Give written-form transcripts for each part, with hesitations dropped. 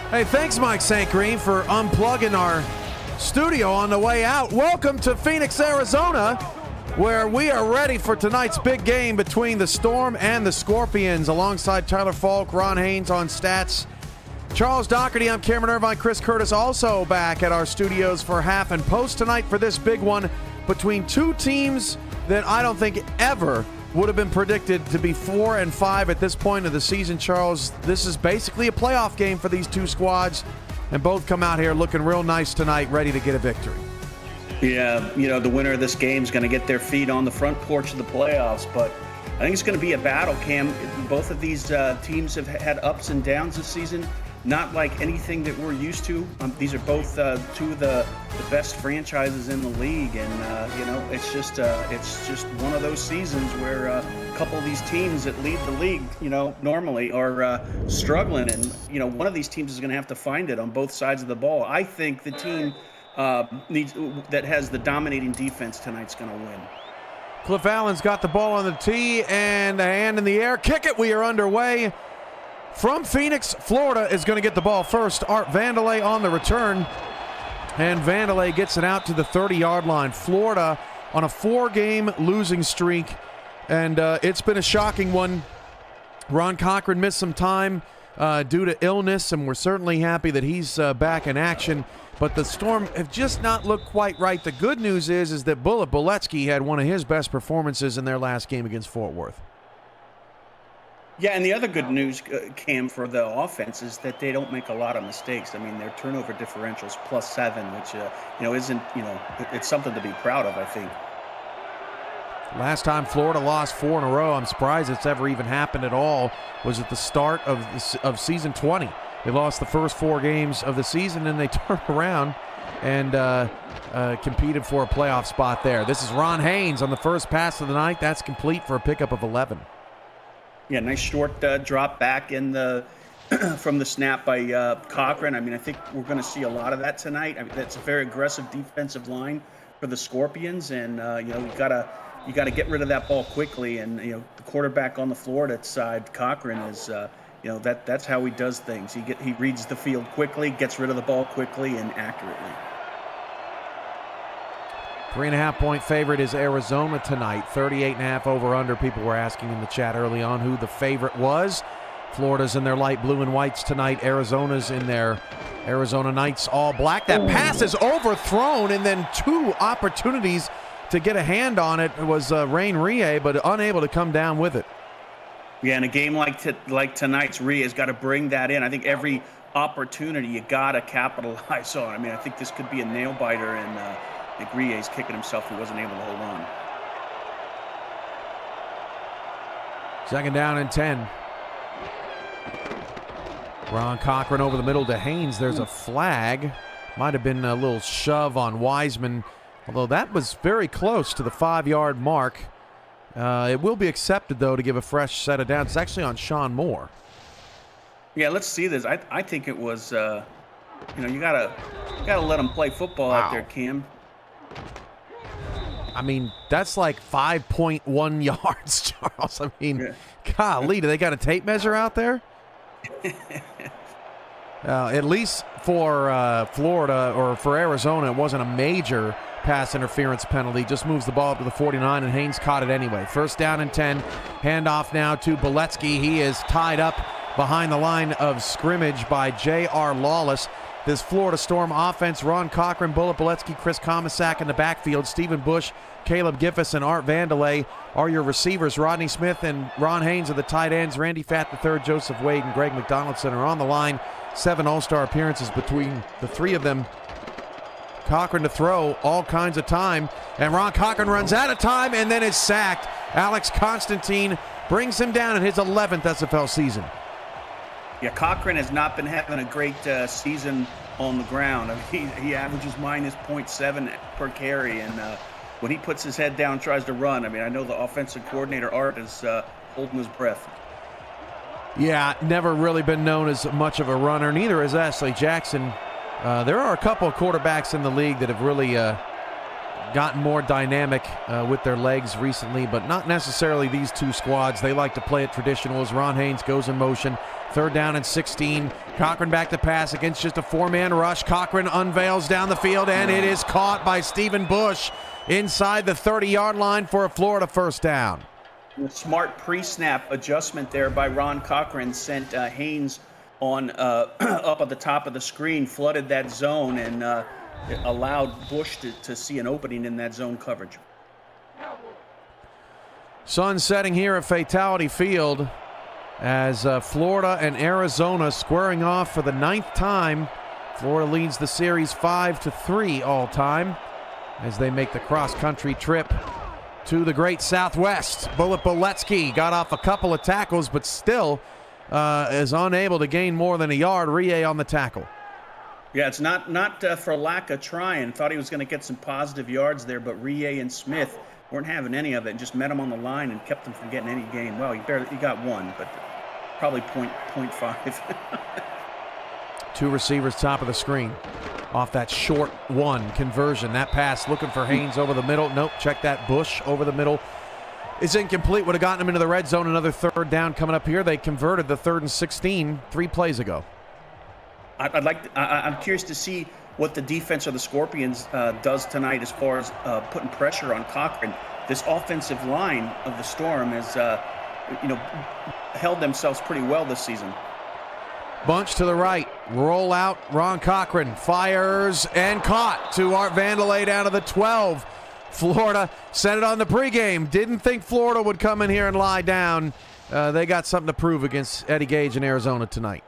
Hey, thanks, Mike St. Green, for unplugging our studio on the way out. Welcome to Phoenix, Arizona, where we are ready for tonight's big game between the Storm and the Scorpions. Alongside Tyler Falk, Ron Haynes on stats, Charles Doherty, I'm Cameron Irvine, Chris Curtis also back at our studios for half and post tonight for this big one between two teams that I don't think ever would have been predicted to be 4-5 at this point of the season. Charles, this is basically a playoff game for these two squads, and both come out here looking real nice tonight, ready to get a victory. Yeah, the winner of this game is going to get their feet on the front porch of the playoffs, but I think it's going to be a battle, Cam. Both of these teams have had ups and downs this season, not like anything that we're used to. These are both two of the best franchises in the league, and it's just one of those seasons where a couple of these teams that lead the league, normally are struggling, and one of these teams is going to have to find it on both sides of the ball. I think the team that has the dominating defense tonight's going to win. Cliff Allen's got the ball on the tee and a hand in the air. Kick it. We are underway. From Phoenix, Florida is going to get the ball first. Art Vandelay on the return. And Vandelay gets it out to the 30-yard line. Florida on a 4-game losing streak. And it's been a shocking one. Ron Cochran missed some time due to illness, and we're certainly happy that he's back in action. But the Storm have just not looked quite right. The good news is that Bullet Boletsky had one of his best performances in their last game against Fort Worth. Yeah, and the other good news, Cam, for the offense is that they don't make a lot of mistakes. I mean, their turnover differential's +7, which isn't it's something to be proud of, I think. Last time Florida lost 4 in a row, I'm surprised it's ever even happened at all, was at the start of season 20. They lost the first 4 games of the season, and they turned around and competed for a playoff spot there. This is Ron Haynes on the first pass of the night. That's complete for a pickup of 11. Yeah, nice short drop back in the from the snap by Cochran. I mean, I think we're going to see a lot of that tonight. I mean, that's a very aggressive defensive line for the Scorpions, and you got to get rid of that ball quickly. And the quarterback on the Florida side, Cochran, is that's how he does things. He reads the field quickly, gets rid of the ball quickly and accurately. 3.5-point favorite is Arizona tonight. 38.5 over/under. People were asking in the chat early on who the favorite was. Florida's in their light blue and whites tonight. Arizona's in their Arizona Knights all black. That pass is overthrown, and then 2 opportunities to get a hand on it. It was Rain Rie, but unable to come down with it. Yeah, in a game like tonight's, Rie's got to bring that in. I think every opportunity you got to capitalize on. I mean, I think this could be a nail-biter, and I think Rie's kicking himself. He wasn't able to hold on. Second down and 10. Ron Cochran over the middle to Haynes. There's a flag. Might have been a little shove on Wiseman, although that was very close to the 5-yard mark. It will be accepted, though, to give a fresh set of downs. It's actually on Sean Moore. Yeah, let's see this. I think it was, you gotta let him play football out there, Cam. I mean, that's like 5.1 yards, Charles. I mean, golly, do they got a tape measure out there? At least for Florida or for Arizona, it wasn't a major pass interference penalty. Just moves the ball up to the 49, and Haynes caught it anyway. First down and 10. Handoff now to Boletsky. He is tied up behind the line of scrimmage by J.R. Lawless. This Florida Storm offense, Ron Cochran, Bullet Boletsky, Chris Komisak in the backfield. Stephen Bush, Caleb Giffis, and Art Vandelay are your receivers. Rodney Smith and Ron Haynes are the tight ends. Randy Fatt III, Joseph Wade, and Greg McDonaldson are on the line. 7 all-star appearances between the 3 of them. Cochran to throw all kinds of time, and Ron Cochran runs out of time and then is sacked. Alex Constantine brings him down in his 11th SFL season. Yeah, Cochran has not been having a great season on the ground. I mean, he averages -0.7 per carry, and when he puts his head down and tries to run, I mean, I know the offensive coordinator, Art, is holding his breath. Yeah, never really been known as much of a runner. Neither is Ashley Jackson. There are a couple of quarterbacks in the league that have really gotten more dynamic with their legs recently, but not necessarily these two squads. They like to play it traditional as Ron Haynes goes in motion. 3rd down and 16. Cochran back to pass against just a 4-man rush. Cochran unveils down the field, and it is caught by Stephen Bush inside the 30-yard line for a Florida first down. A smart pre-snap adjustment there by Ron Cochran sent Haynes on up at the top of the screen, flooded that zone, and it allowed Bush to see an opening in that zone coverage. Sun setting here at Fatality Field as Florida and Arizona squaring off for the 9th time. Florida leads the series 5-3 all time as they make the cross-country trip to the great Southwest. Bullet Boletsky got off a couple of tackles, but still is unable to gain more than a yard. Rie on the tackle. Yeah, it's not for lack of trying. Thought he was going to get some positive yards there, but Rie and Smith weren't having any of it and just met him on the line and kept him from getting any gain. Well, he got one, but probably 0.5. 2 receivers top of the screen off that short one conversion. That pass looking for Haynes over the middle. Nope, check that. Bush over the middle is incomplete. Would have gotten him into the red zone. Another 3rd down coming up here. They converted the 3rd and 16 3 plays ago. I'm curious to see what the defense of the Scorpions does tonight as far as putting pressure on Cochran. This offensive line of the Storm has, held themselves pretty well this season. Bunch to the right, roll out. Ron Cochran fires and caught to Art Vandelay down to the 12. Florida set it on the pregame. Didn't think Florida would come in here and lie down. They got something to prove against Eddie Gage in Arizona tonight.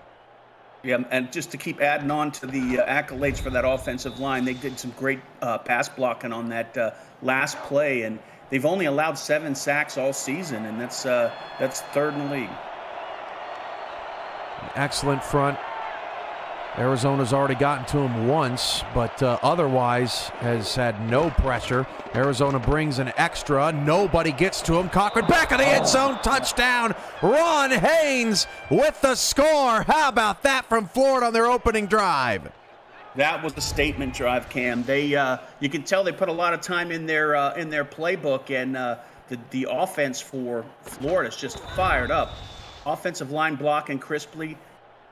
Yeah, and just to keep adding on to the accolades for that offensive line, they did some great pass blocking on that last play, and they've only allowed 7 sacks all season, and that's 3rd in the league. Excellent front. Arizona's already gotten to him once, but otherwise has had no pressure. Arizona brings an extra. Nobody gets to him. Cochran back of the end zone. Touchdown. Ron Haynes with the score. How about that from Florida on their opening drive? That was a statement drive, Cam. They, you can tell they put a lot of time in their playbook, and the offense for Florida is just fired up. Offensive line blocking crisply.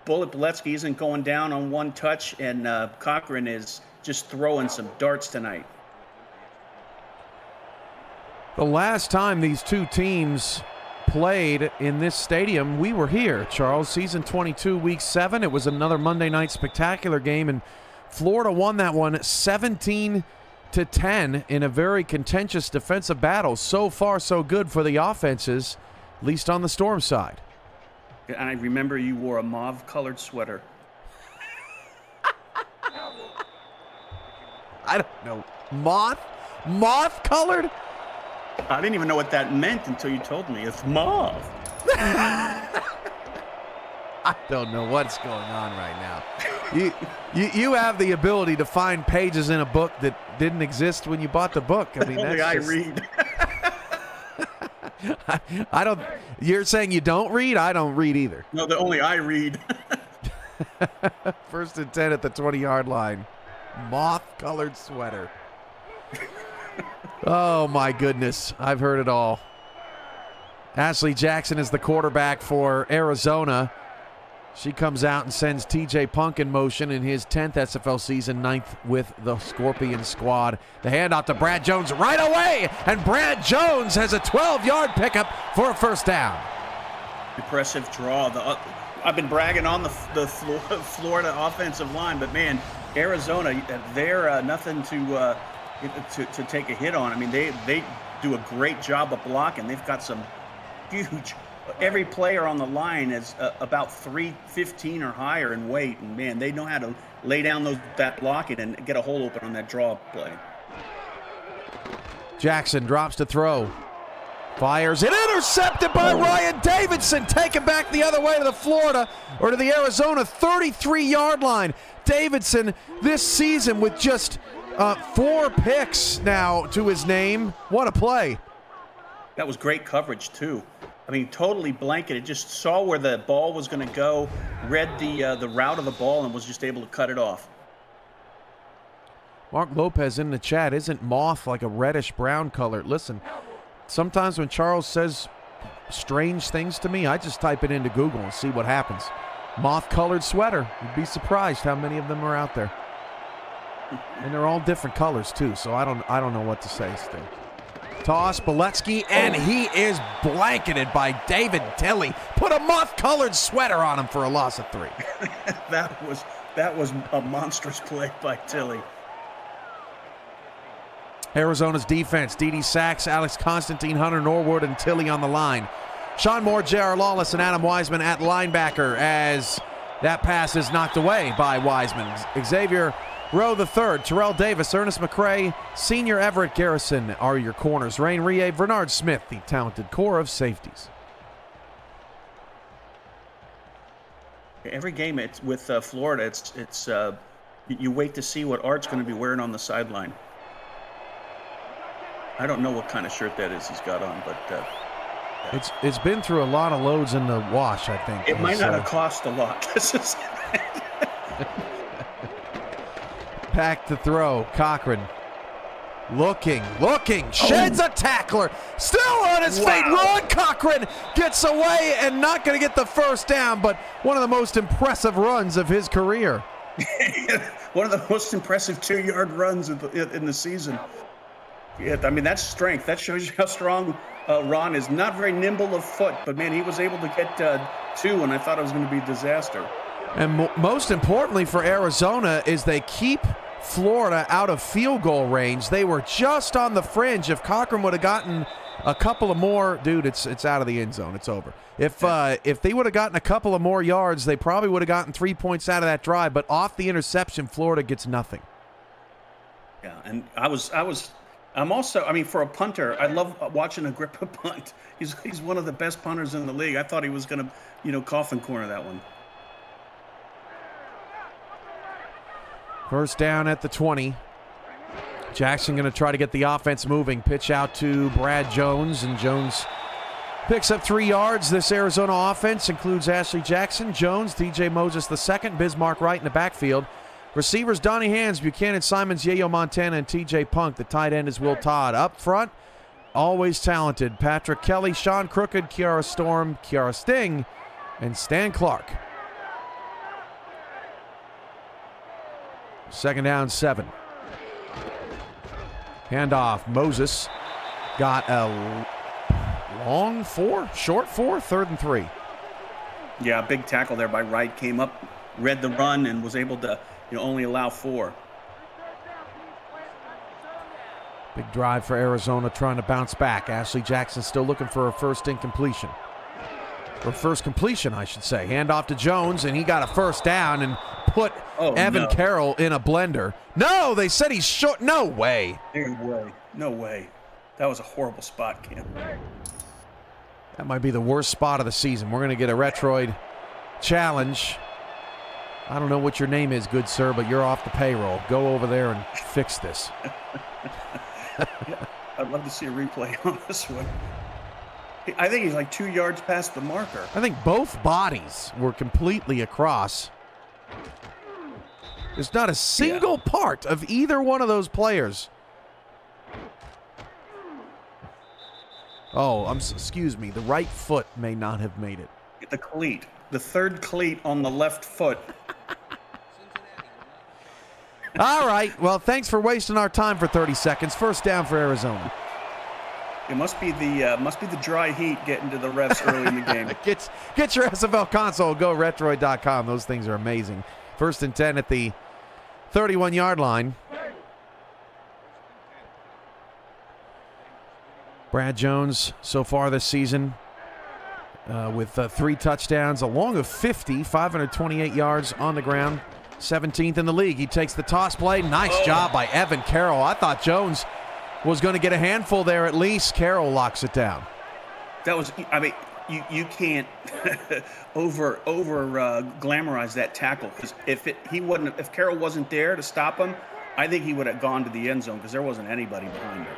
Bullet Boletsky isn't going down on one touch, and Cochran is just throwing some darts tonight. The last time these two teams played in this stadium, we were here, Charles. Season 22, Week 7. It was another Monday night spectacular game, and Florida won that one 17-10 in a very contentious defensive battle. So far, so good for the offenses, at least on the Storm side. And I remember you wore a mauve-colored sweater. I don't know. Moth-colored? I didn't even know what that meant until you told me. It's mauve. I don't know what's going on right now. You have the ability to find pages in a book that didn't exist when you bought the book. I mean, only I read. I don't. You're saying you don't read? I don't read either. No, only I read. 1st and 10 at the 20-yard line. Moth-colored sweater. Oh my goodness, I've heard it all. Ashley Jackson is the quarterback for Arizona. She comes out and sends TJ Punk in motion in his 10th SFL season, 9th with the Scorpion squad. The handoff to Brad Jones right away, and Brad Jones has a 12-yard pickup for a first down. Impressive draw. I've been bragging on the Florida offensive line, but man, Arizona, they're nothing to take a hit on. I mean, they do a great job of blocking. They've got some huge. Every player on the line is about 315 or higher in weight, and man, they know how to lay down that blocking and get a hole open on that draw play. Jackson drops to throw, fires it, intercepted by Ryan Davidson, taken back the other way to the Florida or to the Arizona 33-yard line. Davidson this season with just 4 picks now to his name. What a play! That was great coverage too. I mean, totally blanketed. Just saw where the ball was going to go, read the route of the ball, and was just able to cut it off. Mark Lopez in the chat, isn't moth like a reddish brown color? Listen, sometimes when Charles says strange things to me, I just type it into Google and see what happens. Moth-colored sweater. You'd be surprised how many of them are out there. And they're all different colors too, so I don't know what to say still. Toss, Beletsky, and he is blanketed by David Tilley. Put a moth-colored sweater on him for a loss of 3. that was a monstrous play by Tilley. Arizona's defense, Dede Sachs, Alex Constantine, Hunter Norwood, and Tilley on the line. Sean Moore, J.R. Lawless, and Adam Wiseman at linebacker as that pass is knocked away by Wiseman. Xavier Rowe III, Terrell Davis, Ernest McCray, Senior Everett Garrison are your corners. Rain Rie, Bernard Smith, the talented core of safeties. Every game it's with Florida, it's you wait to see what Art's going to be wearing on the sideline. I don't know what kind of shirt that is he's got on, but it's been through a lot of loads in the wash, I think. It might not have cost a lot. Pack to throw. Cochran looking, sheds a tackler, still on his feet. Ron Cochran gets away and not going to get the first down, but one of the most impressive runs of his career. One of the most impressive 2-yard runs in the season. Yeah, I mean, that's strength. That shows you how strong Ron is. Not very nimble of foot, but, man, he was able to get 2, and I thought it was going to be a disaster. And most importantly for Arizona is they keep Florida out of field goal range. They were just on the fringe. If Cochran would have gotten a couple of more, dude, it's out of the end zone. It's over. If they would have gotten a couple of more yards, they probably would have gotten 3 points out of that drive. But off the interception, Florida gets nothing. Yeah, and I'm also, I mean, for a punter, I love watching Agrippa punt. He's one of the best punters in the league. I thought he was going to, coffin corner that one. First down at the 20. Jackson going to try to get the offense moving. Pitch out to Brad Jones, and Jones picks up 3 yards. This Arizona offense includes Ashley Jackson, Jones, DJ Moses II, Bismarck Wright in the backfield. Receivers, Donnie Hands, Buchanan Simons, Yayo Montana, and TJ Punk. The tight end is Will Todd. Up front, always talented, Patrick Kelly, Sean Crooked, Kiara Storm, Kiara Sting, and Stan Clark. Second down, 7. Handoff, Moses got a long 4, short 4, 3rd and 3. Yeah, big tackle there by Wright. Came up, read the run, and was able to only allow 4. Big drive for Arizona trying to bounce back. Ashley Jackson still looking for a first incompletion. Or first completion, I should say. Handoff to Jones, and he got a first down and put Evan Carroll in a blender. No, they said he's short. No way. No way. That was a horrible spot, Cam. That might be the worst spot of the season. We're going to get a Retroid challenge. I don't know what your name is, good sir, but you're off the payroll. Go over there and fix this. Yeah, I'd love to see a replay on this one. I think he's like 2 yards past the marker. I think both bodies were completely across. There's not a single part of either one of those players. Oh, excuse me. The right foot may not have made it. The cleat. The third cleat on the left foot. All right. Well, thanks for wasting our time for 30 seconds. First down for Arizona. It must be the dry heat getting to the refs early in the game. Get your SFL console. Go Retroid.com. Those things are amazing. First and 10 at the 31-yard line. Brad Jones so far this season with 3 touchdowns, along of 50, 528 yards on the ground, 17th in the league. He takes the toss play. Nice job by Evan Carroll. I thought Jones was going to get a handful there at least. Carroll locks it down. That was, I mean, you can't over glamorize that tackle, because if Carroll wasn't there to stop him, I think he would have gone to the end zone because there wasn't anybody behind him.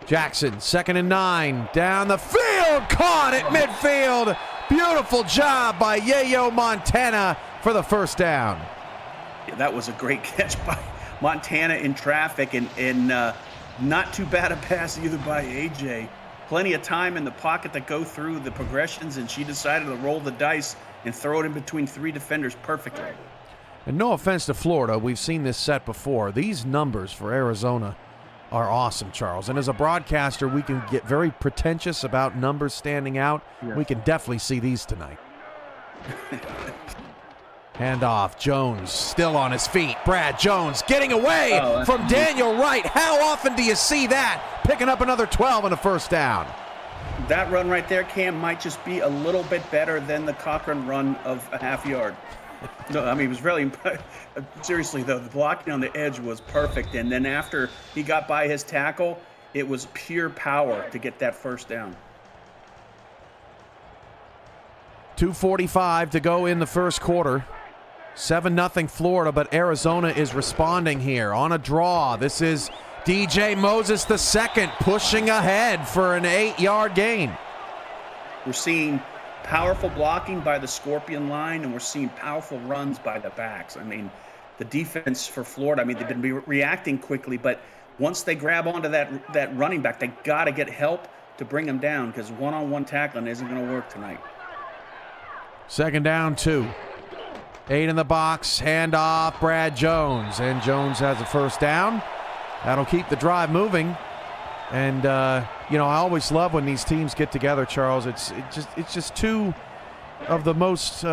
Jackson, 2nd and 9, down the field, caught at midfield. Beautiful job by Yayo Montana for the first down. Yeah, that was a great catch Montana in traffic, and not too bad a pass either by AJ. Plenty of time in the pocket to go through the progressions, and she decided to roll the dice and throw it in between 3 defenders perfectly. And no offense to Florida, we've seen this set before. These numbers for Arizona are awesome, Charles. And as a broadcaster, we can get very pretentious about numbers standing out. Yes. We can definitely see these tonight. Handoff, Jones still on his feet. Brad Jones getting away from Daniel Wright. How often do you see that? Picking up another 12 and a first down. That run right there, Cam, might just be a little bit better than the Cochran run of a half yard. No, I mean, it was really, seriously though, the blocking on the edge was perfect. And then after he got by his tackle, it was pure power to get that first down. 2:45 to go in the first quarter. 7-0 Florida, but Arizona is responding here on a draw. This is DJ Moses II pushing ahead for an 8-yard gain. We're seeing powerful blocking by the Scorpion line, and we're seeing powerful runs by the backs. I mean, the defense for Florida, I mean, they've been reacting quickly, but once they grab onto that running back, they got to get help to bring him down, because one-on-one tackling isn't going to work tonight. Second down, 2. 8 in the box, handoff, Brad Jones, and Jones has a first down. That'll keep the drive moving. And you know, I always love when these teams get together, Charles. It's just two of the most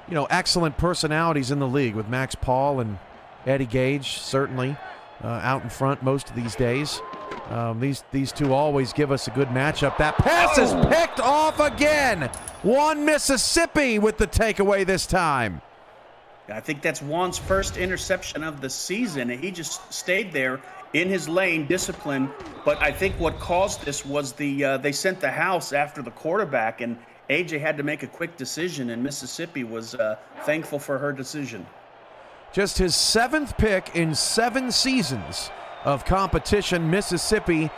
excellent personalities in the league, with Max Paul and Eddie Gage certainly out in front most of these days. These two always give us a good matchup. That pass is picked off again. One Mississippi with the takeaway this time. I think that's Juan's first interception of the season. He just stayed there in his lane, disciplined. But I think what caused this was they sent the house after the quarterback, and AJ had to make a quick decision, and Mississippi was thankful for her decision. Just his 7th pick in 7 seasons of competition. Mississippi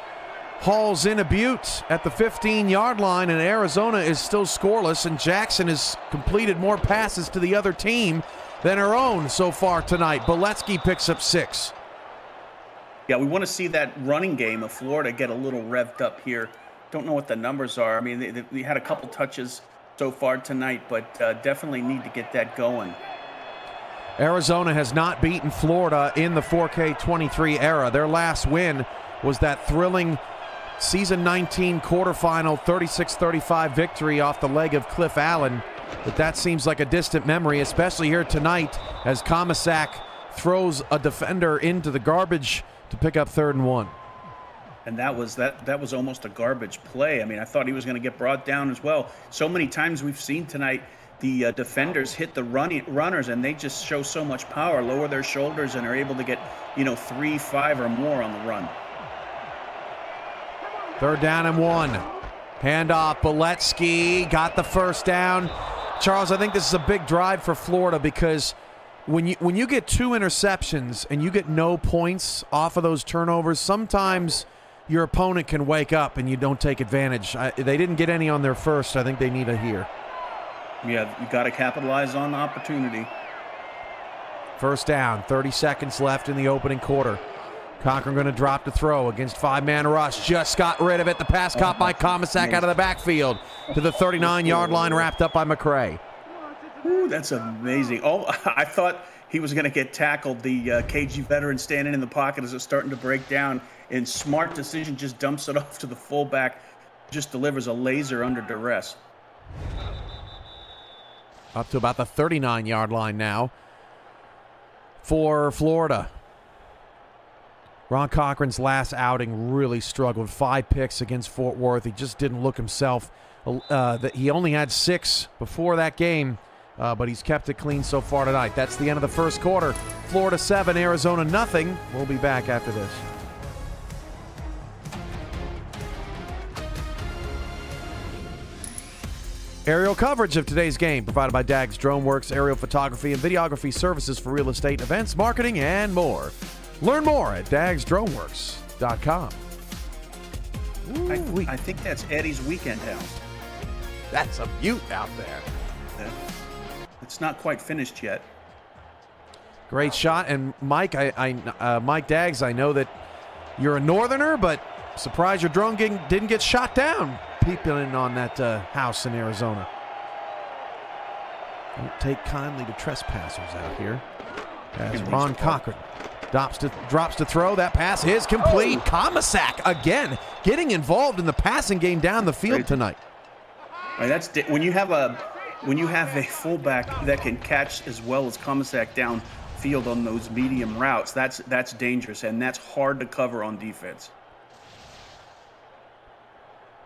hauls in a Butte at the 15-yard line, and Arizona is still scoreless, and Jackson has completed more passes to the other team than her own so far tonight. Boletsky picks up 6. Yeah, we want to see that running game of Florida get a little revved up here. Don't know what the numbers are. I mean, they had a couple touches so far tonight, but definitely need to get that going. Arizona has not beaten Florida in the 4K23 era. Their last win was that thrilling season 19 quarterfinal 36-35 victory off the leg of Cliff Allen. But that seems like a distant memory, especially here tonight as Komisak throws a defender into the garbage to pick up 3rd and 1. And that was almost a garbage play. I mean, I thought he was going to get brought down as well. So many times we've seen tonight the defenders hit the runners, and they just show so much power, lower their shoulders, and are able to get 3, 5, or more on the run. 3rd down and 1. Handoff, Boletsky got the first down. Charles, I think this is a big drive for Florida, because when you get 2 interceptions and you get no points off of those turnovers, sometimes your opponent can wake up and you don't take advantage. They didn't get any on their first. I think they need a here. Yeah, you got to capitalize on the opportunity. First down, 30 seconds left in the opening quarter. Cochran going to drop to throw against 5-man rush. Just got rid of it. The pass caught by Komisak out of the backfield to the 39-yard line, wrapped up by McCray. Ooh, that's amazing. Oh, I thought he was going to get tackled. The KG veteran standing in the pocket as it's starting to break down. And smart decision, just dumps it off to the fullback. Just delivers a laser under duress. Up to about the 39-yard line now for Florida. Ron Cochran's last outing really struggled. 5 picks against Fort Worth. He just didn't look himself. He only had 6 before that game, but he's kept it clean so far tonight. That's the end of the first quarter. Florida 7, Arizona nothing. We'll be back after this. Aerial coverage of today's game provided by Dags DroneWorks, aerial photography and videography services for real estate, events, marketing, and more. Learn more at dagsdroneworks.com. I think that's Eddie's weekend house. That's a Butte out there. It's not quite finished yet. Great shot. And Mike, Mike Daggs, I know that you're a northerner, but surprised your drone didn't get shot down peeping in on that house in Arizona. Don't take kindly to trespassers out here. As Ron Cochran drops to throw. That pass is complete. Comisac again getting involved in the passing game down the field tonight. That's when you have a fullback that can catch as well as Comisac downfield on those medium routes. That's dangerous, and that's hard to cover on defense.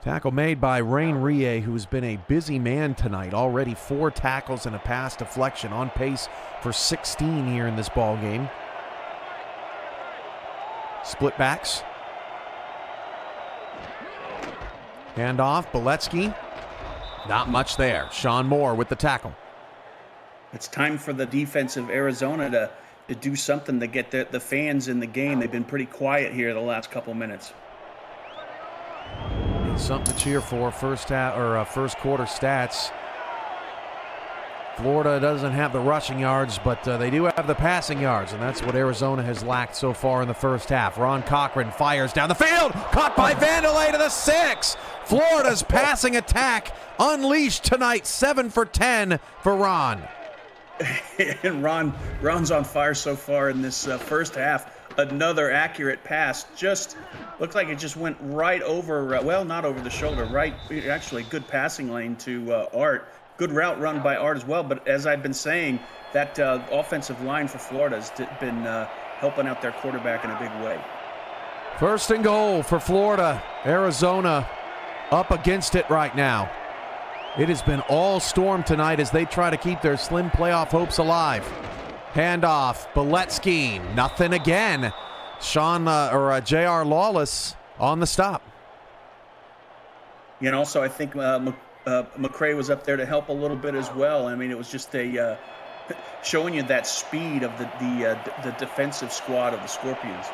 Tackle made by Rain Rie, who's been a busy man tonight. Already 4 tackles and a pass deflection, on pace for 16 here in this ball game. Split backs. Handoff, Beletsky. Not much there. Sean Moore with the tackle. It's time for the defense of Arizona to do something to get the fans in the game. They've been pretty quiet here the last couple minutes. Something to cheer for. First quarter stats. Florida doesn't have the rushing yards, but they do have the passing yards, and that's what Arizona has lacked so far in the first half. Ron Cochran fires down the field, caught by Vandelay to the 6. Florida's passing attack unleashed tonight. 7 for 10 for Ron. And Ron's on fire so far in this first half. Another accurate pass, just looked like it just went right over, well, not over the shoulder, right, actually good passing lane to Art. Good route run by Art as well, but as I've been saying, that offensive line for Florida has been helping out their quarterback in a big way. First and goal for Florida. Arizona up against it right now. It has been all storm tonight as they try to keep their slim playoff hopes alive. Handoff, Beletsky, nothing again. J.R. Lawless on the stop. And also I think McCray was up there to help a little bit as well. I mean, it was just showing you that speed of the defensive squad of the Scorpions.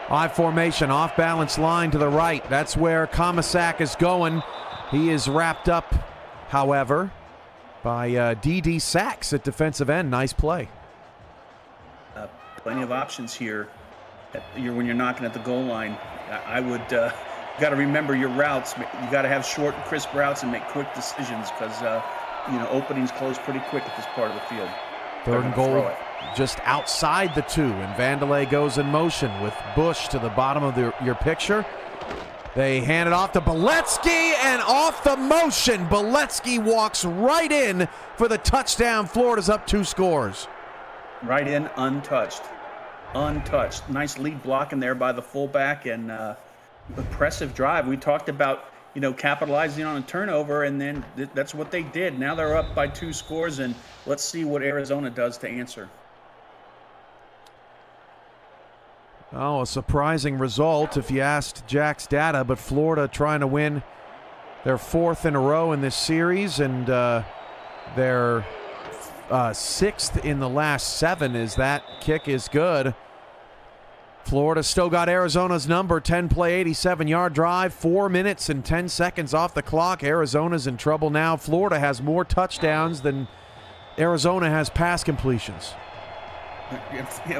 I formation, off balance line to the right. That's where Comisac is going. He is wrapped up, however, by D.D. Sachs at defensive end. Nice play. Plenty of options here when you're knocking at the goal line. I would got to remember your routes. You got to have short and crisp routes and make quick decisions because openings close pretty quick at this part of the field. Third and goal just outside the 2, and Vandelay goes in motion with Bush to the bottom of your picture. They hand it off to Beletsky, and off the motion, Beletsky walks right in for the touchdown. Florida's up 2 scores. Right in, untouched. Untouched. Nice lead blocking there by the fullback, and impressive drive. We talked about, capitalizing on a turnover, and then that's what they did. Now they're up by 2 scores, and let's see what Arizona does to answer. Oh, a surprising result if you asked Jack's data, but Florida trying to win their 4th in a row in this series, and their 6th in the last 7 as that kick is good. Florida still got Arizona's number. 10-play, 87-yard drive, 4 minutes and 10 seconds off the clock. Arizona's in trouble now. Florida has more touchdowns than Arizona has pass completions.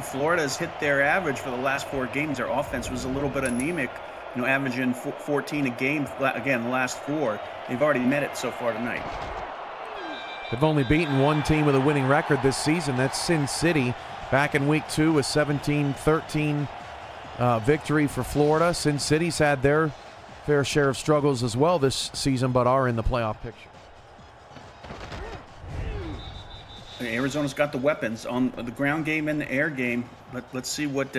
Florida has hit their average for the last 4 games. Their offense was a little bit anemic, averaging 14 a game, again, the last 4. They've already met it so far tonight. They've only beaten one team with a winning record this season. That's Sin City. Back in week 2, a 17-13 victory for Florida. Sin City's had their fair share of struggles as well this season, but are in the playoff picture. Arizona's got the weapons on the ground game and the air game. Let's see what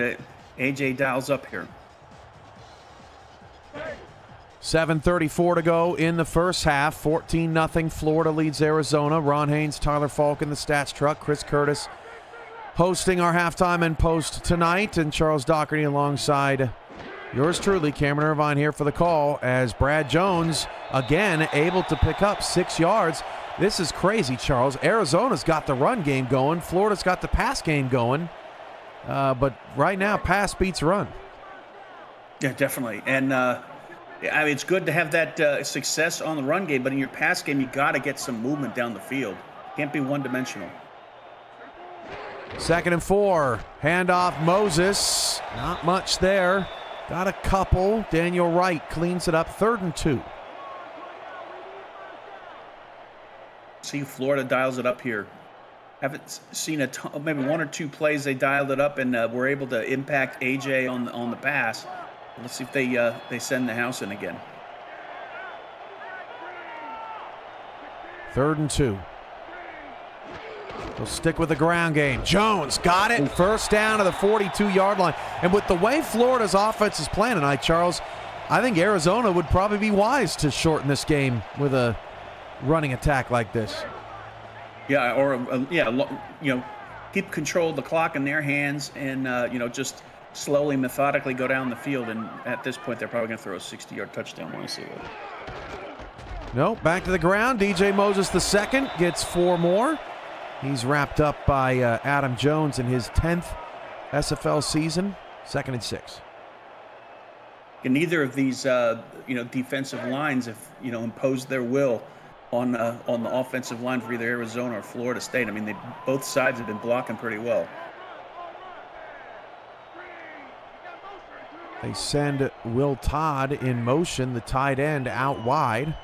AJ dials up here. 7:34 to go in the first half. 14-0. Florida leads Arizona. Ron Haynes, Tyler Falk in the stats truck. Chris Curtis hosting our halftime and post tonight. And Charles Doherty alongside yours truly, Cameron Irvine, here for the call as Brad Jones, again, able to pick up 6 yards. This is crazy, Charles. Arizona's got the run game going. Florida's got the pass game going. But right now, pass beats run. Yeah, definitely. And it's good to have that success on the run game, but in your pass game, you got to get some movement down the field. Can't be one-dimensional. 2nd and 4. Handoff Moses. Not much there. Got a couple. Daniel Wright cleans it up. 3rd and 2. See, Florida dials it up here. Haven't seen a ton, maybe 1 or 2 plays they dialed it up and were able to impact AJ on the pass. Let's see if they send the house in again. 3rd and 2. They'll stick with the ground game. Jones got it. 1st down to the 42-yard line. And with the way Florida's offense is playing tonight, Charles, I think Arizona would probably be wise to shorten this game with a running attack like this. Yeah, or keep control of the clock in their hands and just slowly, methodically go down the field. And at this point, they're probably going to throw a 60-yard touchdown when I see it. No, back to the ground. DJ Moses II gets 4 more. He's wrapped up by Adam Jones in his 10th SFL season. 2nd and 6. And neither of these, defensive lines have, imposed their will on the offensive line for either Arizona or Florida State. I mean, both sides have been blocking pretty well. They send Will Todd in motion, the tight end, out wide.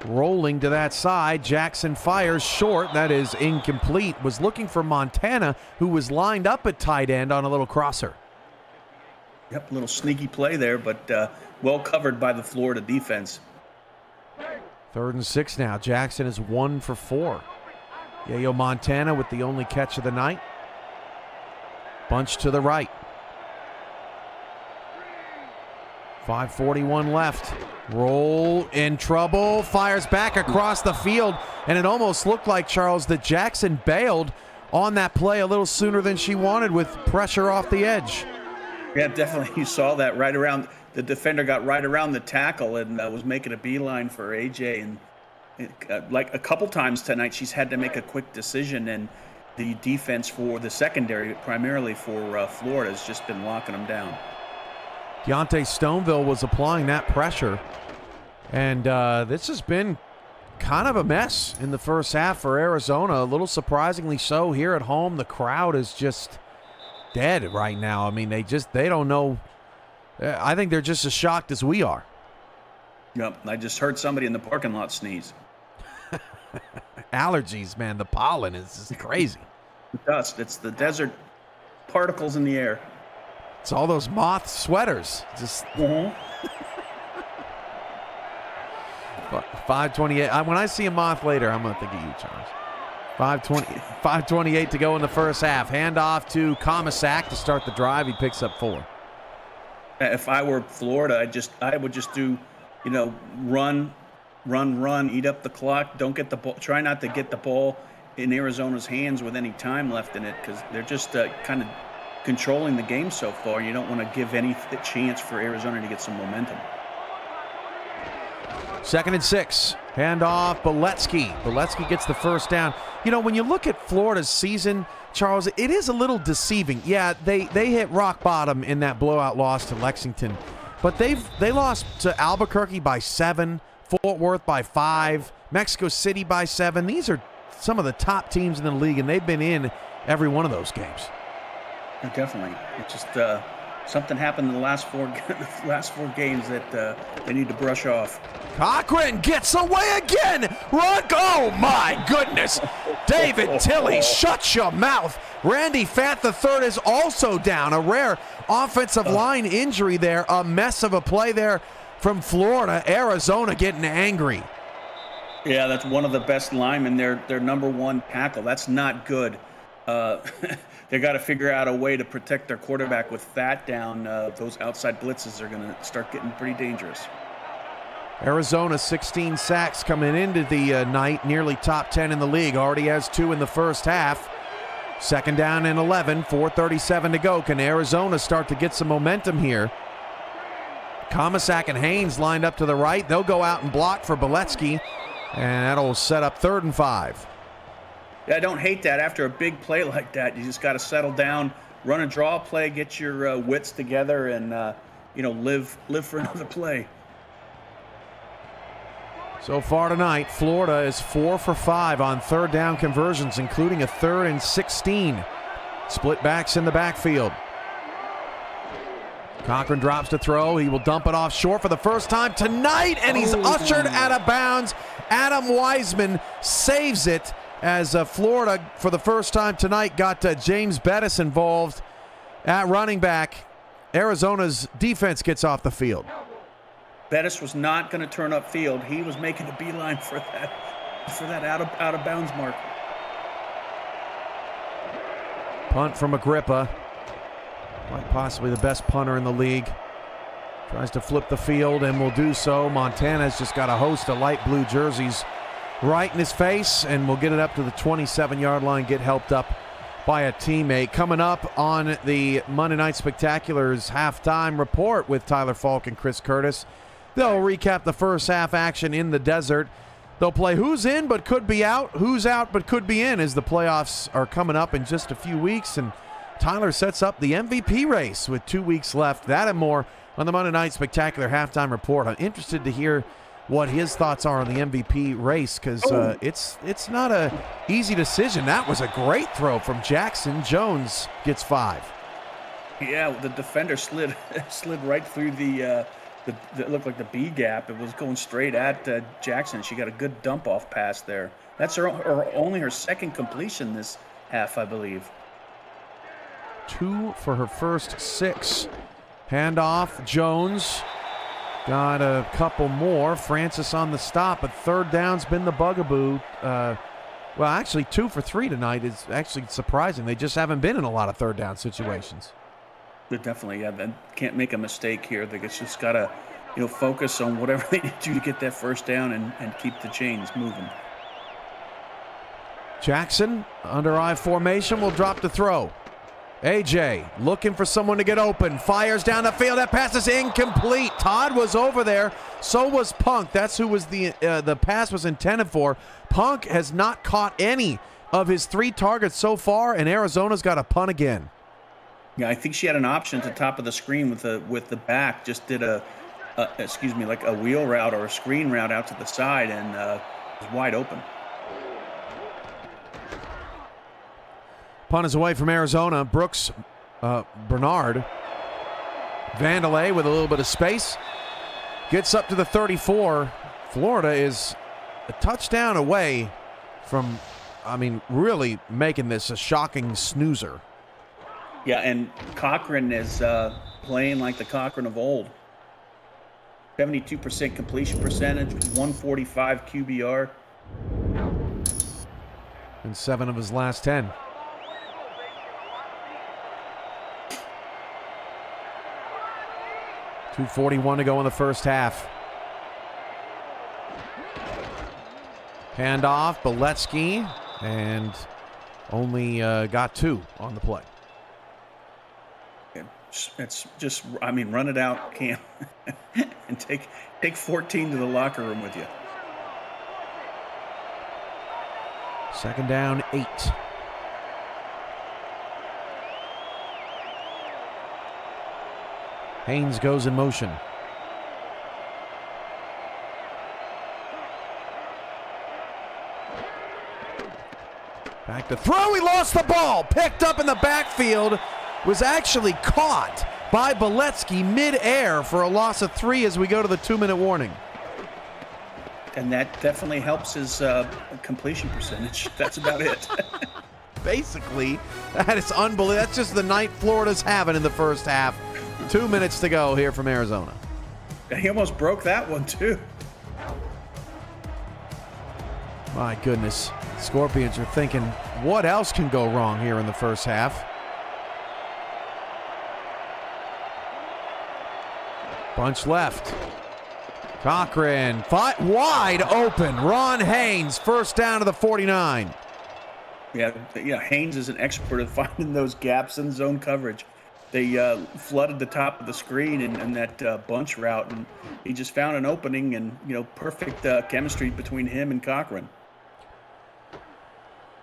Rolling to that side, Jackson fires short. That is incomplete. Was looking for Montana, who was lined up at tight end on a little crosser. Yep, a little sneaky play there, but well covered by the Florida defense. 3rd and 6 now. Jackson is 1 for 4. Yayo Montana with the only catch of the night. Bunch to the right. 5:41 left. Roll in trouble. Fires back across the field. And it almost looked like, Charles, that Jackson bailed on that play a little sooner than she wanted with pressure off the edge. Yeah, definitely. You saw that right around. The defender got right around the tackle and was making a beeline for AJ. And like a couple times tonight, she's had to make a quick decision. And the defense for the secondary, primarily for Florida, has just been locking them down. Deontay Stoneville was applying that pressure. And this has been kind of a mess in the first half for Arizona. A little surprisingly so here at home. The crowd is just dead right now. I mean, they don't know. I think they're just as shocked as we are. Yep, I just heard somebody in the parking lot sneeze. Allergies, man. The pollen is just crazy. The dust. It's the desert particles in the air. It's all those moth sweaters. Just 5:28. When I see a moth later, I'm going to think of you, Charles. 5:28 to go in the first half. Handoff to Comisac to start the drive. He picks up 4. If I were Florida, I would just do, run, eat up the clock. Don't get the ball. Try not to get the ball in Arizona's hands with any time left in it, because they're just kind of controlling the game so far. You don't want to give any chance for Arizona to get some momentum. 2nd and 6. Handoff, Beletsky. Beletsky gets the first down. When you look at Florida's season, Charles, it is a little deceiving. Yeah, they hit rock bottom in that blowout loss to Lexington. But they lost to Albuquerque by 7, Fort Worth by 5, Mexico City by 7. These are some of the top teams in the league, and they've been in every one of those games. Definitely. It just something happened in the last four games that they need to brush off. Cochran gets away again. Run! Oh my goodness! David Tilley, shut your mouth. Randy Fant III is also down. A rare offensive line injury there. A mess of a play there from Florida. Arizona getting angry. Yeah, that's one of the best linemen. Their number 1 tackle. That's not good. They got to figure out a way to protect their quarterback with Fat down. Those outside blitzes are going to start getting pretty dangerous. Arizona 16 sacks coming into the night, nearly top 10 in the league. Already has 2 in the first half. 2nd down and 11, 4:37 to go. Can Arizona start to get some momentum here? Comisac and Haynes lined up to the right. They'll go out and block for Beletsky, and that'll set up 3rd and 5. Yeah, I don't hate that. After a big play like that, you just got to settle down, run a draw play, get your wits together, and live for another play. So far tonight, Florida is 4 for 5 on third down conversions, including a 3rd and 16. Split backs in the backfield. Cochran drops to throw. He will dump it off short for the first time tonight, and he's ushered out of bounds. Adam Wiseman saves it as Florida, for the first time tonight, got James Bettis involved at running back. Arizona's defense gets off the field. Bettis was not going to turn upfield. He was making a beeline for that out of bounds mark. Punt from Agrippa. Quite possibly the best punter in the league. Tries to flip the field and will do so. Montana's just got a host of light blue jerseys right in his face, and will get it up to the 27-yard line, get helped up by a teammate. Coming up on the Monday Night Spectacular's halftime report with Tyler Falk and Chris Curtis. They'll recap the first half action in the desert. They'll play who's in but could be out, who's out but could be in, as the playoffs are coming up in just a few weeks. And Tyler sets up the MVP race with 2 weeks left. That and more on the Monday Night Spectacular halftime report. I'm interested to hear what his thoughts are on the MVP race, because it's not a easy decision. That was a great throw from Jackson. Jones gets 5. Yeah, the defender slid right through the it looked like the B gap. It was going straight at Jackson. She got a good dump off pass there. That's only her second completion this half, I believe. 2 for her first 6. Handoff, Jones got a couple more. Francis on the stop, but third down's been the bugaboo. Well, actually 2 for 3 tonight is actually surprising. They just haven't been in a lot of third down situations. But definitely, yeah, they can't make a mistake here. They just got to, focus on whatever they need to do to get that first down and keep the chains moving. Jackson, under I formation, will drop to throw. AJ looking for someone to get open. Fires down the field. That pass is incomplete. Todd was over there. So was Punk. That's who was the pass was intended for. Punk has not caught any of his 3 targets so far, and Arizona's got a punt again. Yeah, I think she had an option at the top of the screen with the back. Just did like a wheel route or a screen route out to the side, and was wide open. Punt is away from Arizona. Brooks Bernard. Vandalay with a little bit of space. Gets up to the 34. Florida is a touchdown away from, really making this a shocking snoozer. Yeah, and Cochran is playing like the Cochran of old. 72% completion percentage, 145 QBR. And 7 of his last 10. .241 to go in the first half. Handoff, Beletsky, and only got 2 on the play. It's just, run it out, Cam, and take 14 to the locker room with you. Second down, 8. Haynes goes in motion. Back to throw. He lost the ball. Picked up in the backfield. Was actually caught by Beletsky mid-air for a loss of 3 as we go to the 2-minute warning. And that definitely helps his completion percentage. That's about it. Basically, that is unbelievable. That's just the night Florida's having in the first half. 2 minutes to go here from Arizona. He almost broke that one, too. My goodness. Scorpions are thinking, what else can go wrong here in the first half? Bunch left. Cochran wide open. Ron Haynes, first down to the 49. Yeah, Haynes is an expert at finding those gaps in zone coverage. They flooded the top of the screen and that bunch route, and he just found an opening, and perfect chemistry between him and Cochran.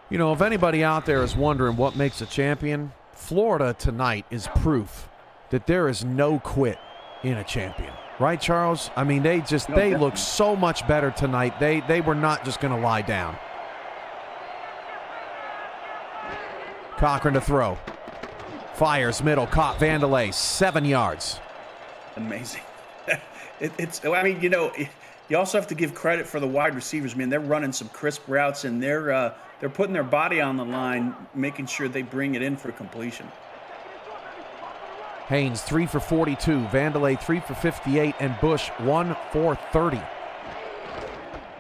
If anybody out there is wondering what makes a champion, Florida tonight is proof that there is no quit in a champion. Right, Charles? I mean, they look so much better tonight. They were not just going to lie down. Cochran to throw. Fires middle, caught Vandelay, 7 yards. Amazing. I mean, you also have to give credit for the wide receivers. I mean, they're running some crisp routes, and they're putting their body on the line, making sure they bring it in for completion. Haynes 3 for 42, Vandelay 3 for 58, and Bush 1 for 30.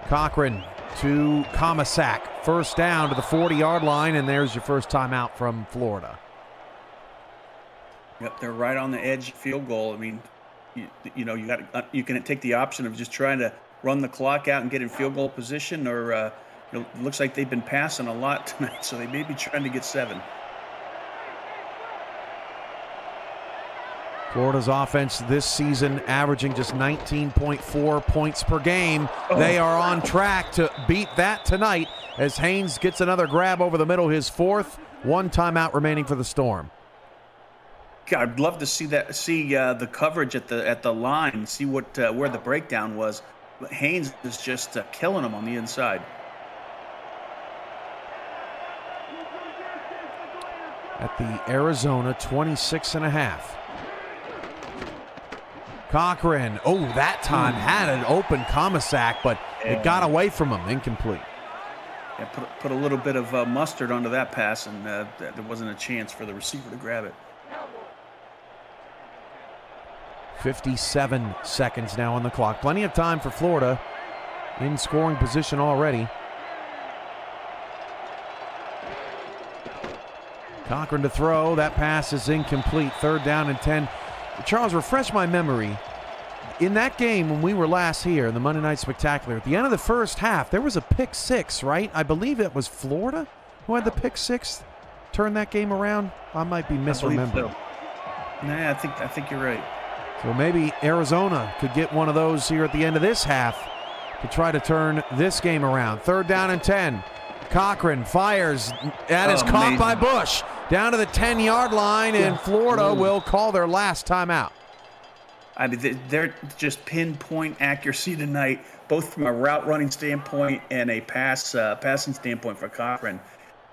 Cochran to Comisac, first down to the 40-yard line, and there's your first timeout from Florida. Yep, they're right on the edge of field goal. I mean, you can take the option of just trying to run the clock out and get in field goal position, or it looks like they've been passing a lot tonight, so they may be trying to get 7. Florida's offense this season averaging just 19.4 points per game. They are on track to beat that tonight as Haynes gets another grab over the middle, his 4th. 1 timeout remaining for the Storm. God, I'd love to see the coverage at the line, see where the breakdown was. Haynes is just killing them on the inside. At the Arizona 26.5. Cochran, that time had an open Comisac, but it got away from him, incomplete. Yeah, put a little bit of mustard onto that pass, and there wasn't a chance for the receiver to grab it. 57 seconds now on the clock. Plenty of time for Florida in scoring position already. Cochran to throw. That pass is incomplete. 3rd down and 10. Charles, refresh my memory. In that game when we were last here in the Monday Night Spectacular, at the end of the first half, there was a pick 6, right? I believe it was Florida who had the pick 6, turned that game around. I might be misremembering. Nah, I think you're right. So maybe Arizona could get one of those here at the end of this half to try to turn this game around. 3rd down and 10. Cochran fires. That is caught by Bush. Down to the 10-yard line, and Florida will call their last timeout. I mean, they're just pinpoint accuracy tonight, both from a route running standpoint and a passing standpoint for Cochran.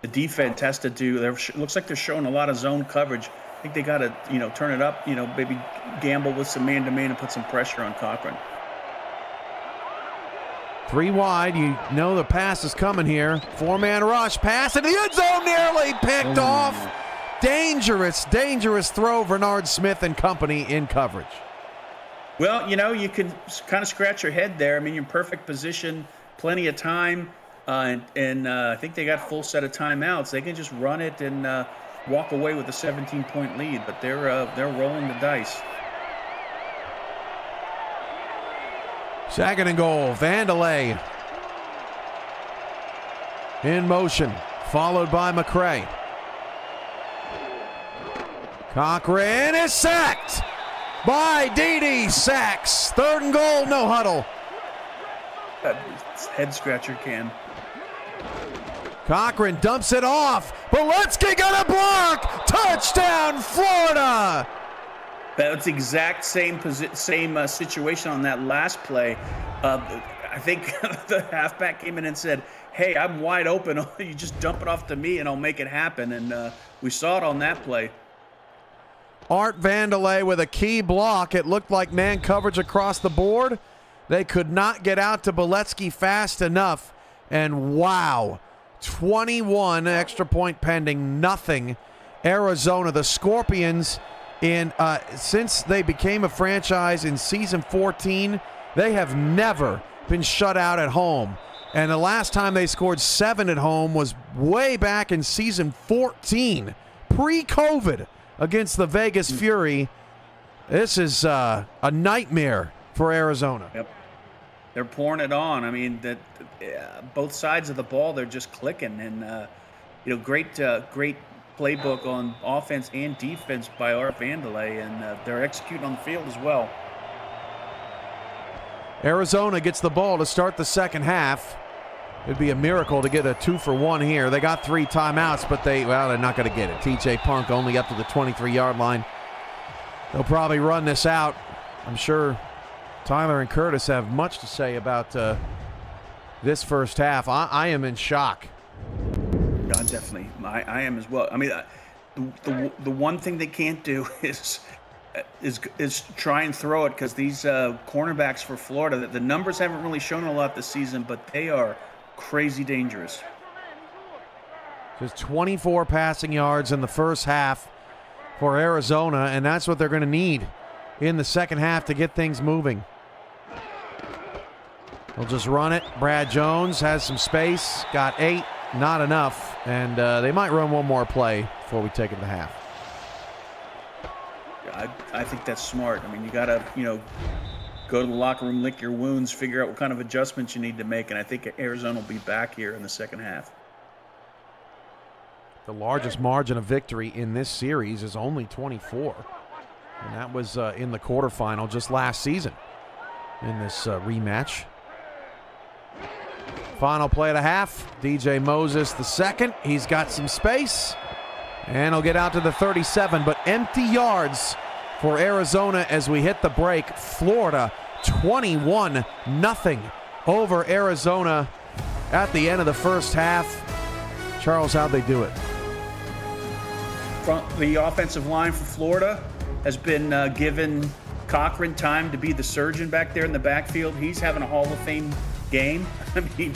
The defense has to do. Looks like they're showing a lot of zone coverage. I think they got to, turn it up. Maybe gamble with some man-to-man and put some pressure on Cochran. 3 wide. The pass is coming here. 4-man rush. Pass into the end zone. Nearly picked off. Dangerous throw. Bernard Smith and company in coverage. Well, you can kind of scratch your head there. I mean, you're in perfect position, plenty of time, and I think they got full set of timeouts. They can just run it and walk away with a 17-point lead, but they're rolling the dice. 2nd and goal. Vandelay in motion, followed by McCray. Cochran is sacked by Dede. Sacks. 3rd and goal. No huddle. Head scratcher, Cam. Cochran dumps it off. Boletsky got a block. Touchdown, Florida. That's the exact same situation on that last play. I think the halfback came in and said, "Hey, I'm wide open. You just dump it off to me, and I'll make it happen." And we saw it on that play. Art Vandelay with a key block. It looked like man coverage across the board. They could not get out to Boletsky fast enough. And wow, 21 extra point pending, nothing. Arizona, the Scorpions, since they became a franchise in season 14, they have never been shut out at home. And the last time they scored 7 at home was way back in season 14, pre-COVID, against the Vegas Fury. This is a nightmare for Arizona. Yep. They're pouring it on. I mean, both sides of the ball, they're just clicking. And, great playbook on offense and defense by Art Vandelay, and they're executing on the field as well. Arizona gets the ball to start the second half. It'd be a miracle to get a 2-for-1 here. They got 3 timeouts, but they're not going to get it. TJ Punk only up to the 23-yard line. They'll probably run this out. I'm sure Tyler and Curtis have much to say about this first half. I am in shock. Yeah, definitely. I am as well. I mean, the one thing they can't do is try and throw it, because these cornerbacks for Florida, the numbers haven't really shown a lot this season, but they are crazy dangerous. There's 24 passing yards in the first half for Arizona, and that's what they're going to need in the second half to get things moving. They'll just run it. Brad Jones has some space, got 8, not enough, and they might run one more play before we take it to half. I think that's smart. I mean, you got to, go to the locker room, lick your wounds, figure out what kind of adjustments you need to make, and I think Arizona will be back here in the second half. The largest margin of victory in this series is only 24, and that was in the quarterfinal just last season in this rematch. Final play of the half, DJ Moses the second. He's got some space, and he'll get out to the 37, but empty yards for Arizona as we hit the break. Florida 21-0 over Arizona at the end of the first half. Charles, how'd they do it? The offensive line for Florida has been given Cochran time to be the surgeon back there in the backfield. He's having a Hall of Fame game. I mean,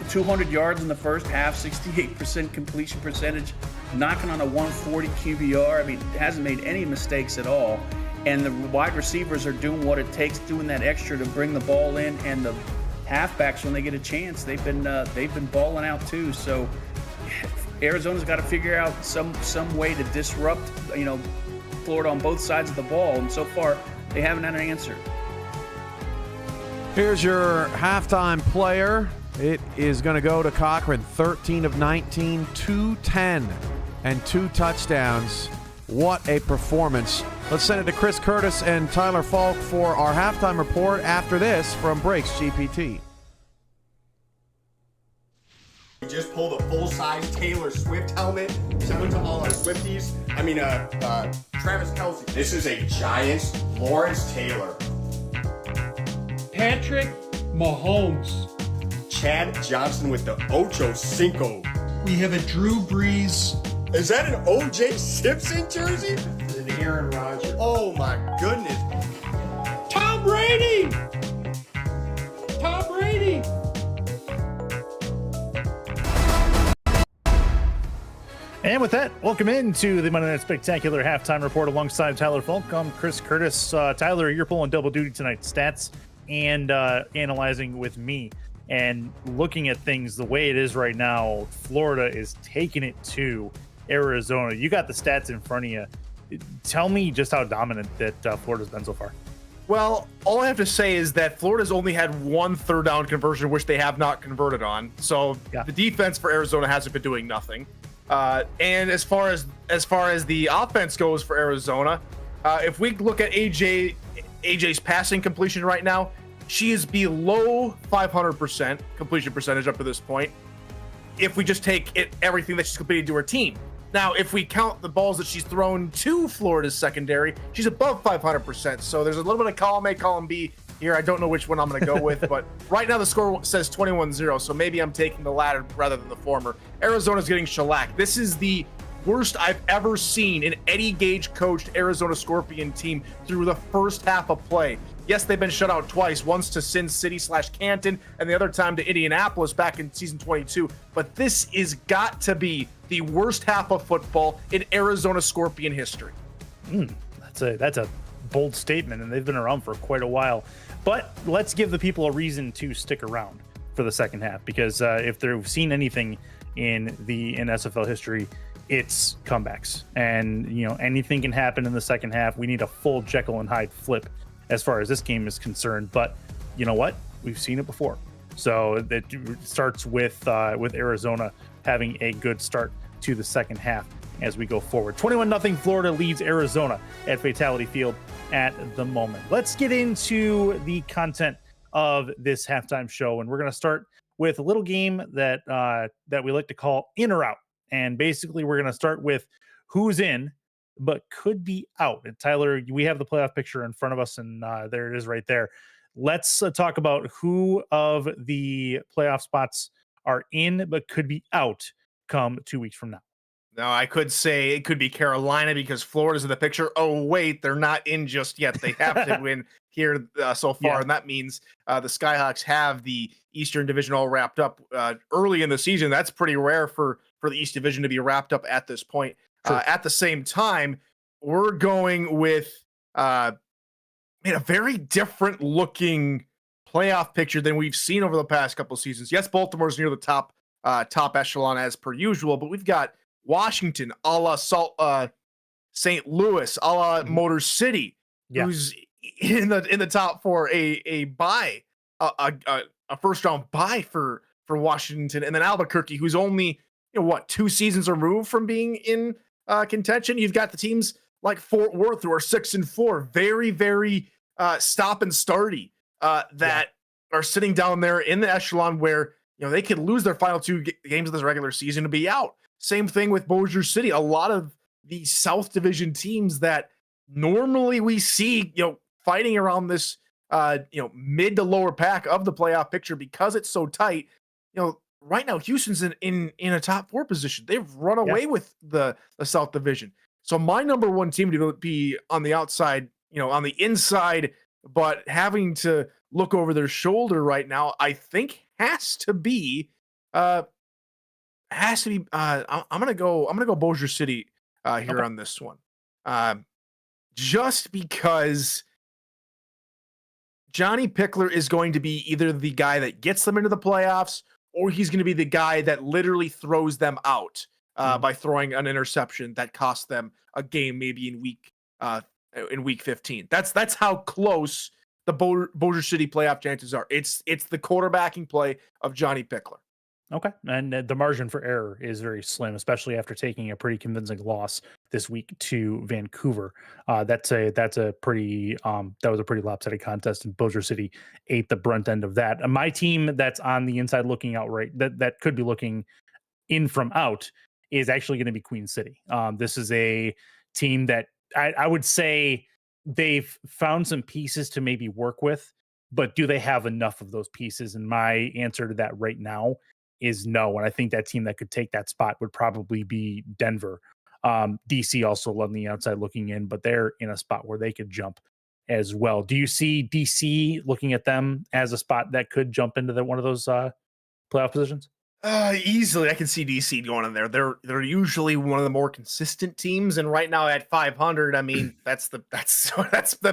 200 yards in the first half, 68% completion percentage, knocking on a 140 QBR. I mean, hasn't made any mistakes at all. And the wide receivers are doing what it takes, doing that extra to bring the ball in. And the halfbacks, when they get a chance, they've been balling out too. So Arizona's got to figure out some way to disrupt, Florida on both sides of the ball. And so far, they haven't had an answer. Here's your halftime player. It is going to go to Cochran. 13 of 19, 210, and 2 touchdowns. What a performance. Let's send it to Chris Curtis and Tyler Falk for our halftime report after this from Breaks GPT. We just pulled a full-size Taylor Swift helmet. Shout out to all our Swifties. Travis Kelce. This is a Giants Lawrence Taylor. Patrick Mahomes. Chad Johnson with the Ocho Cinco. We have a Drew Brees. Is that an O.J. Simpson jersey? It's an Aaron Rodgers. Oh my goodness. Tom Brady! Tom Brady! And with that, welcome into the Monday Night Spectacular Halftime Report alongside Tyler Falk. I'm Chris Curtis. Tyler, you're pulling double duty tonight, stats and analyzing with me. And looking at things the way it is right now, Florida is taking it to Arizona. You got the stats in front of you. Tell me just how dominant that Florida's been so far. Well, all I have to say is that Florida's only had 1 third down conversion, which they have not converted on. So The defense for Arizona hasn't been doing nothing. And as far as the offense goes for Arizona, if we look at AJ's passing completion right now, she is below 500% completion percentage up to this point. If we just take everything that she's completed to her team. Now, if we count the balls that she's thrown to Florida's secondary, she's above 500%. So there's a little bit of column A, column B here. I don't know which one I'm going to go with, but right now the score says 21-0. So maybe I'm taking the latter rather than the former. Arizona's getting shellacked. This is the worst I've ever seen an Eddie Gage coached Arizona Scorpion team through the first half of play. Yes, they've been shut out twice, once to Sin City/Canton and the other time to Indianapolis back in season 22. But this is got to be the worst half of football in Arizona Scorpion history. That's a bold statement, and they've been around for quite a while. But let's give the people a reason to stick around for the second half, because if they've seen anything in SFL history, it's comebacks. And anything can happen in the second half. We need a full Jekyll and Hyde flip as far as this game is concerned. But you know what? We've seen it before. So it starts with Arizona having a good start to the second half as we go forward. 21-0 Florida leads Arizona at Fatality Field at the moment. Let's get into the content of this halftime show, and we're going to start with a little game that we like to call in or out. And basically, we're going to start with who's in but could be out. And Tyler, we have the playoff picture in front of us, and there it is right there. Let's talk about who of the playoff spots are in but could be out come 2 weeks from now. Now, I could say it could be Carolina because Florida's in the picture. Oh, wait, they're not in just yet. They have to win here so far, and that means the Skyhawks have the Eastern Division all wrapped up early in the season. That's pretty rare for the East Division to be wrapped up at this point. At the same time, we're going with a very different looking playoff picture than we've seen over the past couple of seasons. Yes, Baltimore's near the top echelon as per usual, but we've got Washington, a la St. Louis, a la Motor City, who's in the top for a bye, a first round bye for Washington, and then Albuquerque, who's only 2 seasons removed from being in contention. You've got the teams like Fort Worth who are 6-4, very, very stop and starty that are sitting down there in the echelon where they could lose their final 2 games of this regular season to be out. Same thing with Bossier City. A lot of the South Division teams that normally we see, fighting around this, mid to lower pack of the playoff picture because it's so tight. Right now Houston's in a top 4 position. They've run away with the South Division. So my number 1 team to be on the outside, on the inside, but having to look over their shoulder right now, I think has to be. I'm gonna go Bossier City here on this one, just because Johnny Pickler is going to be either the guy that gets them into the playoffs, or he's going to be the guy that literally throws them out by throwing an interception that cost them a game, maybe in week 15. That's how close the Bossier City playoff chances are. It's the quarterbacking play of Johnny Pickler. Okay, and the margin for error is very slim, especially after taking a pretty convincing loss this week to Vancouver. That was a pretty lopsided contest, and Bossier City ate the brunt end of that. My team that's on the inside looking out that could be looking in from out is actually going to be Queen City. This is a team that I would say they've found some pieces to maybe work with, but do they have enough of those pieces? And my answer to that right now is no. And I think that team that could take that spot would probably be Denver. DC also on the outside looking in, but they're in a spot where they could jump as well. Do you see DC looking at them as a spot that could jump into one of those playoff positions? Easily, I can see DC going in there. They're usually one of the more consistent teams, and right now at 500, I mean that's the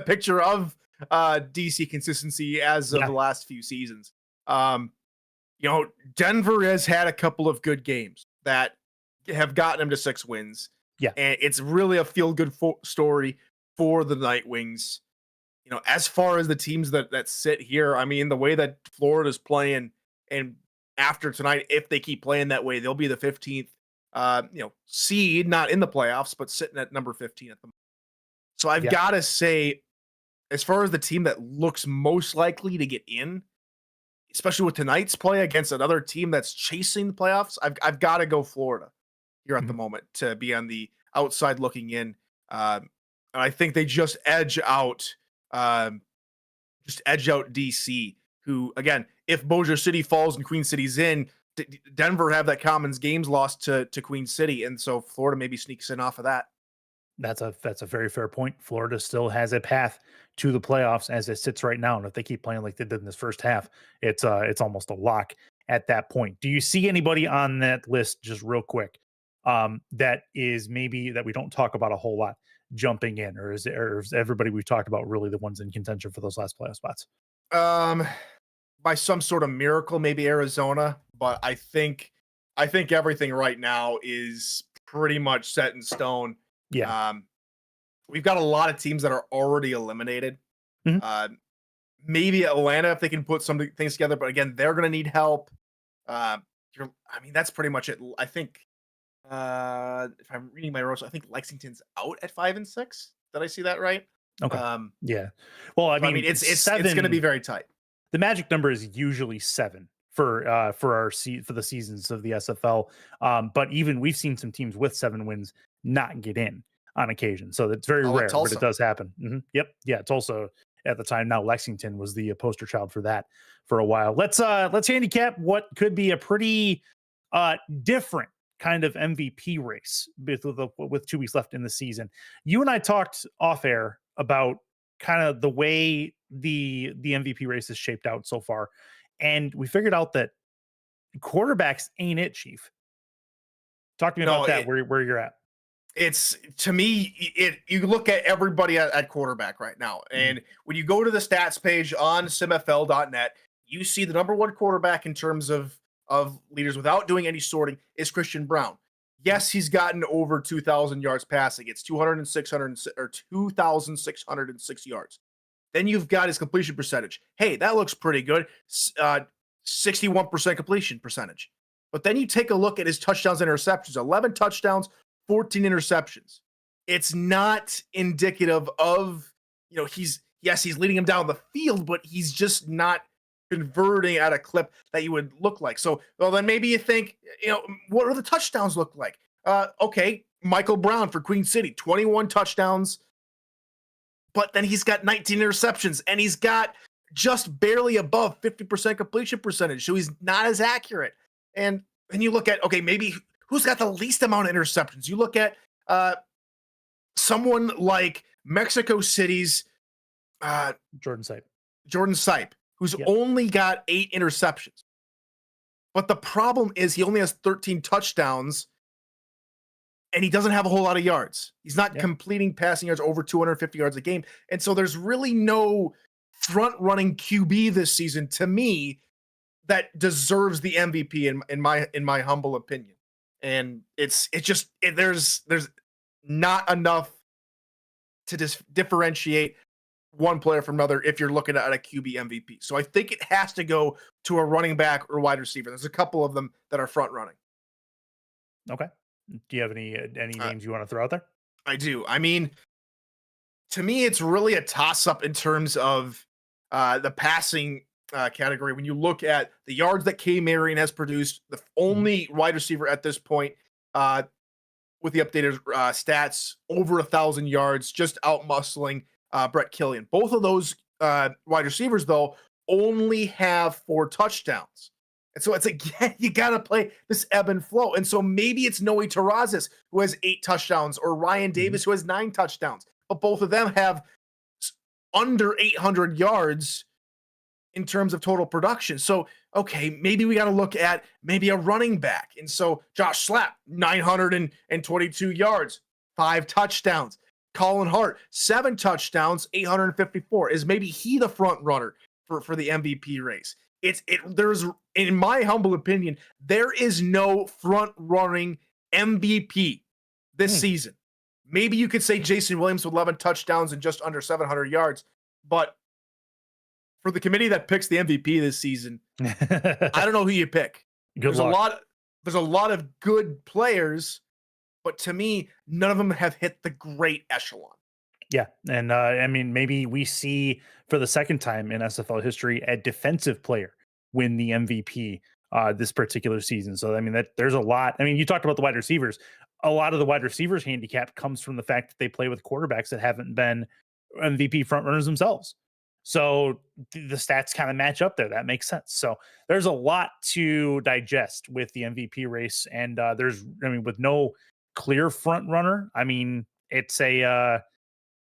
picture of DC consistency as of the last few seasons. Denver has had a couple of good games that have gotten them to 6 wins. Yeah, and it's really a feel-good story for the Nightwings. As far as the teams that sit here, I mean, the way that Florida's playing, and after tonight, if they keep playing that way, they'll be the 15th, seed, not in the playoffs, but sitting at number 15 at the moment. So I've got to say, as far as the team that looks most likely to get in, especially with tonight's play against another team that's chasing the playoffs, I've got to go Florida here at the moment to be on the outside looking in. And I think they just edge out DC, who, again, if Bossier City falls and Queen City's in, Denver have that commons games lost to Queen City, and so Florida maybe sneaks in off of that. That's a very fair point. Florida still has a path to the playoffs as it sits right now, and if they keep playing like they did in this first half, it's almost a lock at that point. Do you see anybody on that list, just real quick, that is maybe that we don't talk about a whole lot jumping in, or is everybody we've talked about really the ones in contention for those last playoff spots? By some sort of miracle, maybe Arizona, but I think everything right now is pretty much set in stone. Yeah. We've got a lot of teams that are already eliminated. Mm-hmm. Maybe Atlanta, if they can put some things together, but again, they're going to need help. That's pretty much it. I think, if I'm reading my notes, I think Lexington's out at 5 and 6. Did I see that right? Okay. Yeah. Well, I mean, it's going to be very tight. The magic number is usually 7 for the seasons of the SFL. But even we've seen some teams with 7 wins not get in. on occasion. So it's very rare, but it does happen. Yep. Yeah. Tulsa at the time. Now Lexington was the poster child for that for a while. Let's handicap what could be a pretty different kind of MVP race with 2 weeks left in the season. You and I talked off air about kind of the way the MVP race is shaped out so far. And we figured out that quarterbacks ain't it, Chief. Talk to me about that, where you're at. It's, to me, you look at everybody at quarterback right now. And when you go to the stats page on simfl.net, you see the number one quarterback in terms of leaders without doing any sorting is Christian Brown. Yes, he's gotten over 2,000 yards passing. It's 2,606 yards. Then you've got his completion percentage. Hey, that looks pretty good. 61% completion percentage. But then you take a look at his touchdowns and interceptions. 11 touchdowns, 14 interceptions. It's not indicative of, he's leading him down the field, but he's just not converting at a clip that you would look like. So, well, then maybe you think, what do the touchdowns look like? Okay, Michael Brown for Queen City, 21 touchdowns, but then he's got 19 interceptions, and he's got just barely above 50% completion percentage, so he's not as accurate. And then you look at, okay, maybe who's got the least amount of interceptions? You look at someone like Mexico City's Jordan Sipe, who's only got 8 interceptions. But the problem is he only has 13 touchdowns, and he doesn't have a whole lot of yards. He's not completing passing yards over 250 yards a game. And so there's really no front-running QB this season, to me, that deserves the MVP in my humble opinion. And there's not enough to differentiate one player from another if you're looking at a QB MVP. So I think it has to go to a running back or wide receiver. There's a couple of them that are front running. Okay. Do you have any names you want to throw out there? I do. I mean, to me, it's really a toss-up in terms of the passing category. When you look at the yards that K. Marion has produced, the only wide receiver at this point with the updated stats, over 1,000 yards, just out-muscling Brett Killian. Both of those wide receivers, though, only have 4 touchdowns. And so it's again, you got to play this ebb and flow. And so maybe it's Noe Terrazas who has 8 touchdowns, or Ryan Davis who has 9 touchdowns. But both of them have under 800 yards in terms of total production. So, okay, maybe we got to look at maybe a running back. And so Josh Slapp, 922 yards, 5 touchdowns. Colin Hart, 7 touchdowns, 854. Is maybe he the front runner for the MVP race? There's, in my humble opinion, there is no front running MVP this season. Maybe you could say Jason Williams with 11 touchdowns and just under 700 yards, but for the committee that picks the MVP this season, I don't know who you pick. There's a lot of good players, but to me, none of them have hit the great echelon. Yeah, and I mean, maybe we see for the second time in SFL history a defensive player win the MVP this particular season. So I mean, there's a lot. I mean, you talked about the wide receivers. A lot of the wide receivers handicap comes from the fact that they play with quarterbacks that haven't been MVP frontrunners themselves. So the stats kind of match up there. That makes sense. So there's a lot to digest with the MVP race, and with no clear front runner, I mean, it's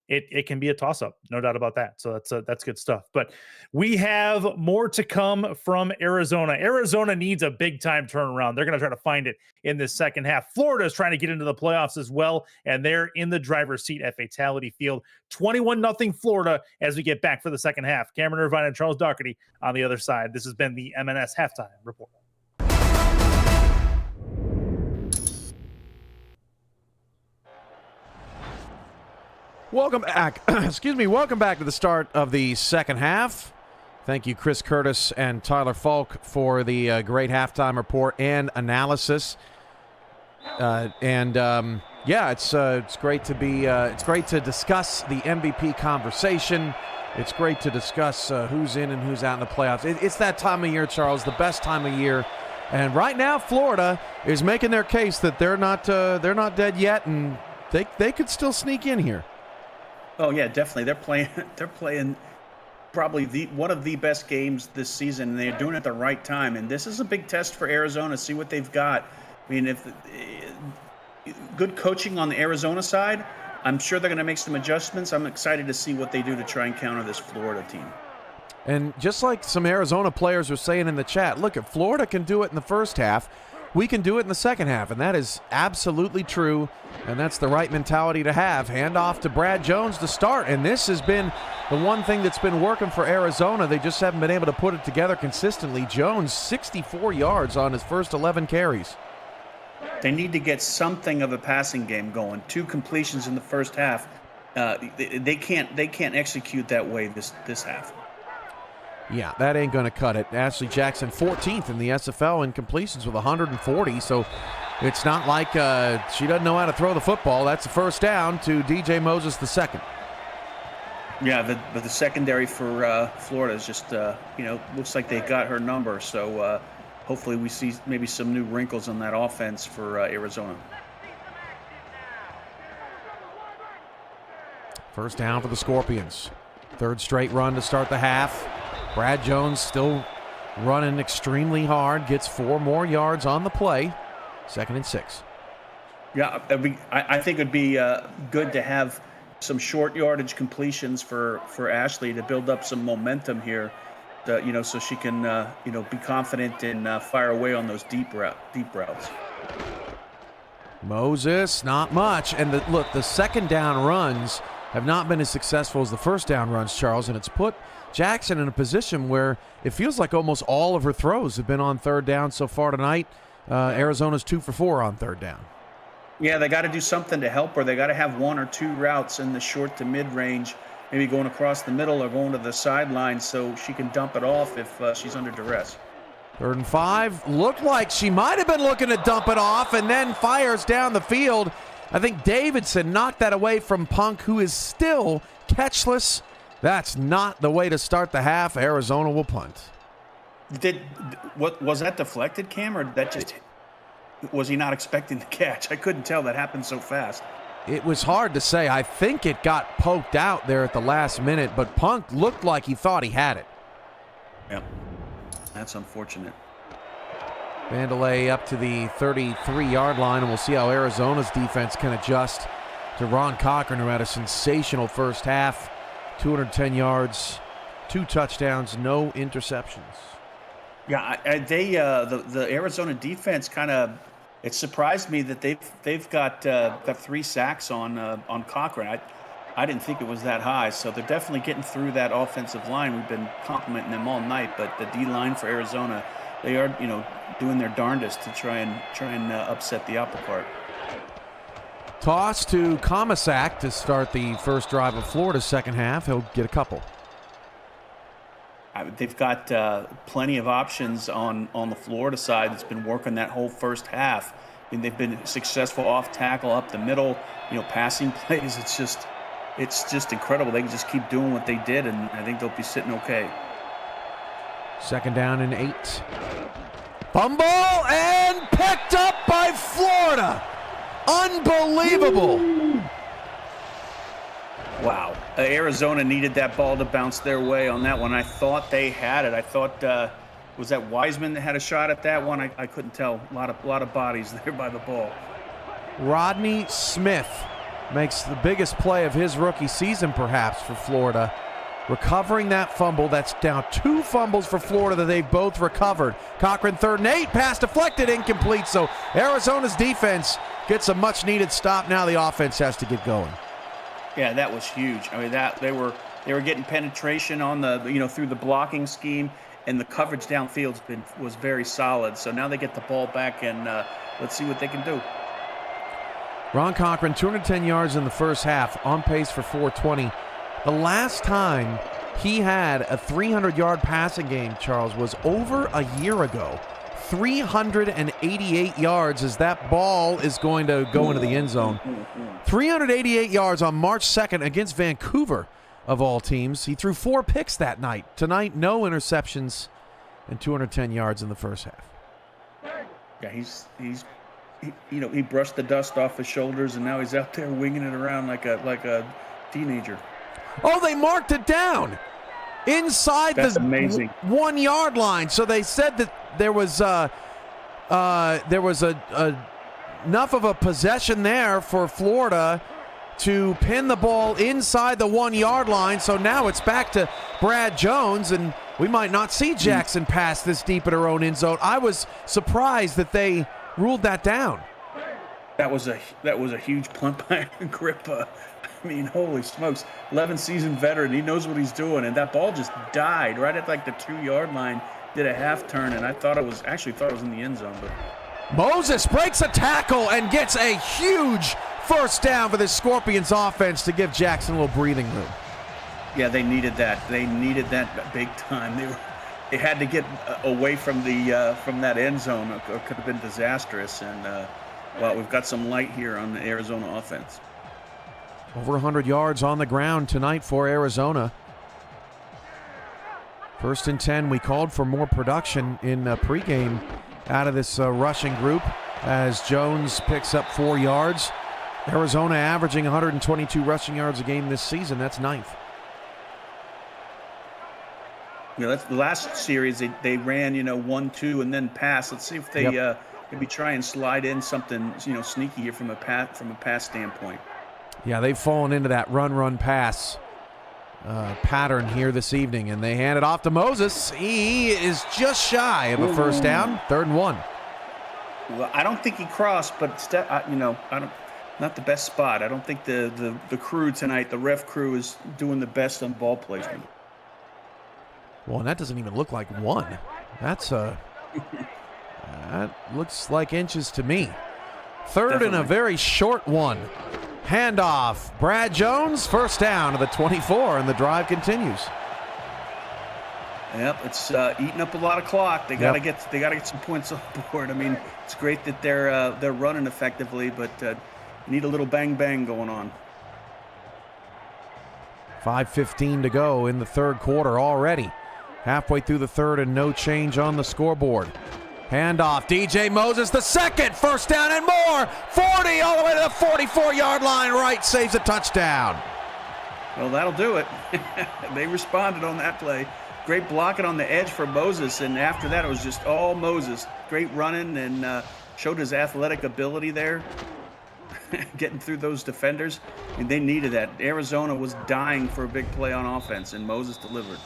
it can be a toss-up, no doubt about that. So that's good stuff. But we have more to come from Arizona. Arizona needs a big-time turnaround. They're going to try to find it in this second half. Florida is trying to get into the playoffs as well, and they're in the driver's seat at Fatality Field. 21-0 Florida as we get back for the second half. Cameron Irvine and Charles Doherty on the other side. This has been the MNS Halftime Report. Welcome back. Welcome back to the start of the second half. Thank you, Chris Curtis and Tyler Falk, for the great halftime report and analysis. It's great to be. It's great to discuss the MVP conversation. It's great to discuss who's in and who's out in the playoffs. It's that time of year, Charles, the best time of year. And right now, Florida is making their case that they're not dead yet, and they could still sneak in here. Oh yeah, definitely. They're playing probably one of the best games this season, and they're doing it at the right time. And this is a big test for Arizona. See what they've got. I mean, if good coaching on the Arizona side, I'm sure they're going to make some adjustments. I'm excited to see what they do to try and counter this Florida team. And just like some Arizona players are saying in the chat, look, if Florida can do it in the first half, we can do it in the second half, and that is absolutely true, and that's the right mentality to have. Hand off to Brad Jones to start, and this has been the one thing that's been working for Arizona. They just haven't been able to put it together consistently. Jones, 64 yards on his first 11 carries. They need to get something of a passing game going. 2 completions in the first half. They can't execute that way this half. Yeah, that ain't going to cut it. Ashley Jackson, 14th in the SFL in completions with 140, so it's not like she doesn't know how to throw the football. That's the first down to DJ Moses, the second. Yeah, but the secondary for Florida is just, looks like they got her number, so hopefully we see maybe some new wrinkles on that offense for Arizona. First down for the Scorpions. Third straight run to start the half. Brad Jones still running extremely hard, gets 4 more yards on the play. 2nd and 6. Yeah, I think it would be good to have some short yardage completions for Ashley to build up some momentum here, so she can be confident and fire away on those deep routes. Moses, not much. And the second down runs have not been as successful as the first down runs, Charles, and it's put Jackson in a position where it feels like almost all of her throws have been on third down so far tonight. Arizona's 2 for 4 on third down. Yeah, they got to do something to help her. They got to have 1 or 2 routes in the short to mid range, maybe going across the middle or going to the sideline so she can dump it off if she's under duress. 3rd and 5. Looked like she might have been looking to dump it off and then fires down the field. I think Davidson knocked that away from Punk, who is still catchless. That's not the way to start the half. Arizona will punt. Was that deflected, Cam, or that just was he not expecting the catch? I couldn't tell. That happened so fast. It was hard to say. I think it got poked out there at the last minute, but Punk looked like he thought he had it. Yep. That's unfortunate. Vandalay up to the 33-yard line, and we'll see how Arizona's defense can adjust to Ron Cochran, who had a sensational first half. 210 yards, 2 touchdowns, no interceptions. Yeah, the Arizona defense kind of, it surprised me that they've got 3 sacks on Cochran. I didn't think it was that high, so they're definitely getting through that offensive line. We've been complimenting them all night, but the D line for Arizona, they are doing their darndest to try and upset the apple cart. Toss to Comisac to start the first drive of Florida's second half. He'll get a couple. They've got plenty of options on the Florida side that's been working that whole first half. I mean, they've been successful off tackle, up the middle, passing plays. It's just incredible. They can just keep doing what they did, and I think they'll be sitting okay. 2nd down and 8. Fumble and picked up by Florida. Unbelievable. Wow. Arizona needed that ball to bounce their way on that one. I thought they had it. I thought, was that Wiseman that had a shot at that one? I couldn't tell. A lot of bodies there by the ball. Rodney Smith makes the biggest play of his rookie season, perhaps, for Florida. Recovering that fumble. That's now 2 fumbles for Florida that they've both recovered. Cochran 3rd and 8. Pass deflected, incomplete. So Arizona's defense gets a much-needed stop. Now the offense has to get going. Yeah, that was huge. I mean, they were getting penetration on the through the blocking scheme, and the coverage downfield was very solid. So now they get the ball back, and let's see what they can do. Ron Cochran, 210 yards in the first half, on pace for 420. The last time he had a 300-yard passing game, Charles, was over a year ago. 388 yards as that ball is going to go into the end zone. 388 yards on March 2nd against Vancouver, of all teams. He threw 4 picks that night. Tonight, no interceptions and 210 yards in the first half. Yeah, he's he brushed the dust off his shoulders, and now he's out there winging it around like a teenager. Oh, they marked it down inside That's the amazing. 1 yard line. So they said that there was enough of a possession there for Florida to pin the ball inside the 1 yard line. So now it's back to Brad Jones, and we might not see Jackson pass this deep in her own end zone. I was surprised that they ruled that down. That was a huge punt by Agrippa. I mean, holy smokes. 11 season veteran. He knows what he's doing. And that ball just died right at like the 2 yard line, did a half turn. And I thought it was in the end zone. But Moses breaks a tackle and gets a huge first down for the Scorpions offense to give Jackson a little breathing room. yeah, they needed that. They needed that big time. They had to get away from that end zone. It could have been disastrous. And, well, we've got some light here on the Arizona offense. Over 100 yards on the ground tonight for Arizona. 1st and 10. We called for more production in pregame out of this rushing group as Jones picks up 4 yards. Arizona averaging 122 rushing yards a game this season. That's 9th. That's the last series they ran 1-2 and then pass. Let's see if they maybe try and slide in something sneaky here from a pass standpoint. Yeah, they've fallen into that run pass pattern here this evening, and they hand it off to Moses. He is just shy of a first down. 3rd and 1. Well, I don't think he crossed, but not the best spot. I don't think the crew tonight, the ref crew, is doing the best on ball placement. Well, and that doesn't even look like 1. That's that looks like inches to me. 3rd Definitely. and a very short one. Handoff. Brad Jones, first down to the 24, and the drive continues. Yep, it's eating up a lot of clock. They gotta get some points on the board. I mean, it's great that they're running effectively, but need a little bang going on. 5:15 to go in the 3rd quarter already. Halfway through the 3rd and no change on the scoreboard. Handoff, DJ Moses, the 2nd, first down and more. 40 all the way to the 44-yard line. Right, saves a touchdown. Well, that'll do it. They responded on that play. Great blocking on the edge for Moses, and after that it was just all Moses. Great running and showed his athletic ability there, getting through those defenders. And they needed that. Arizona was dying for a big play on offense, and Moses delivered.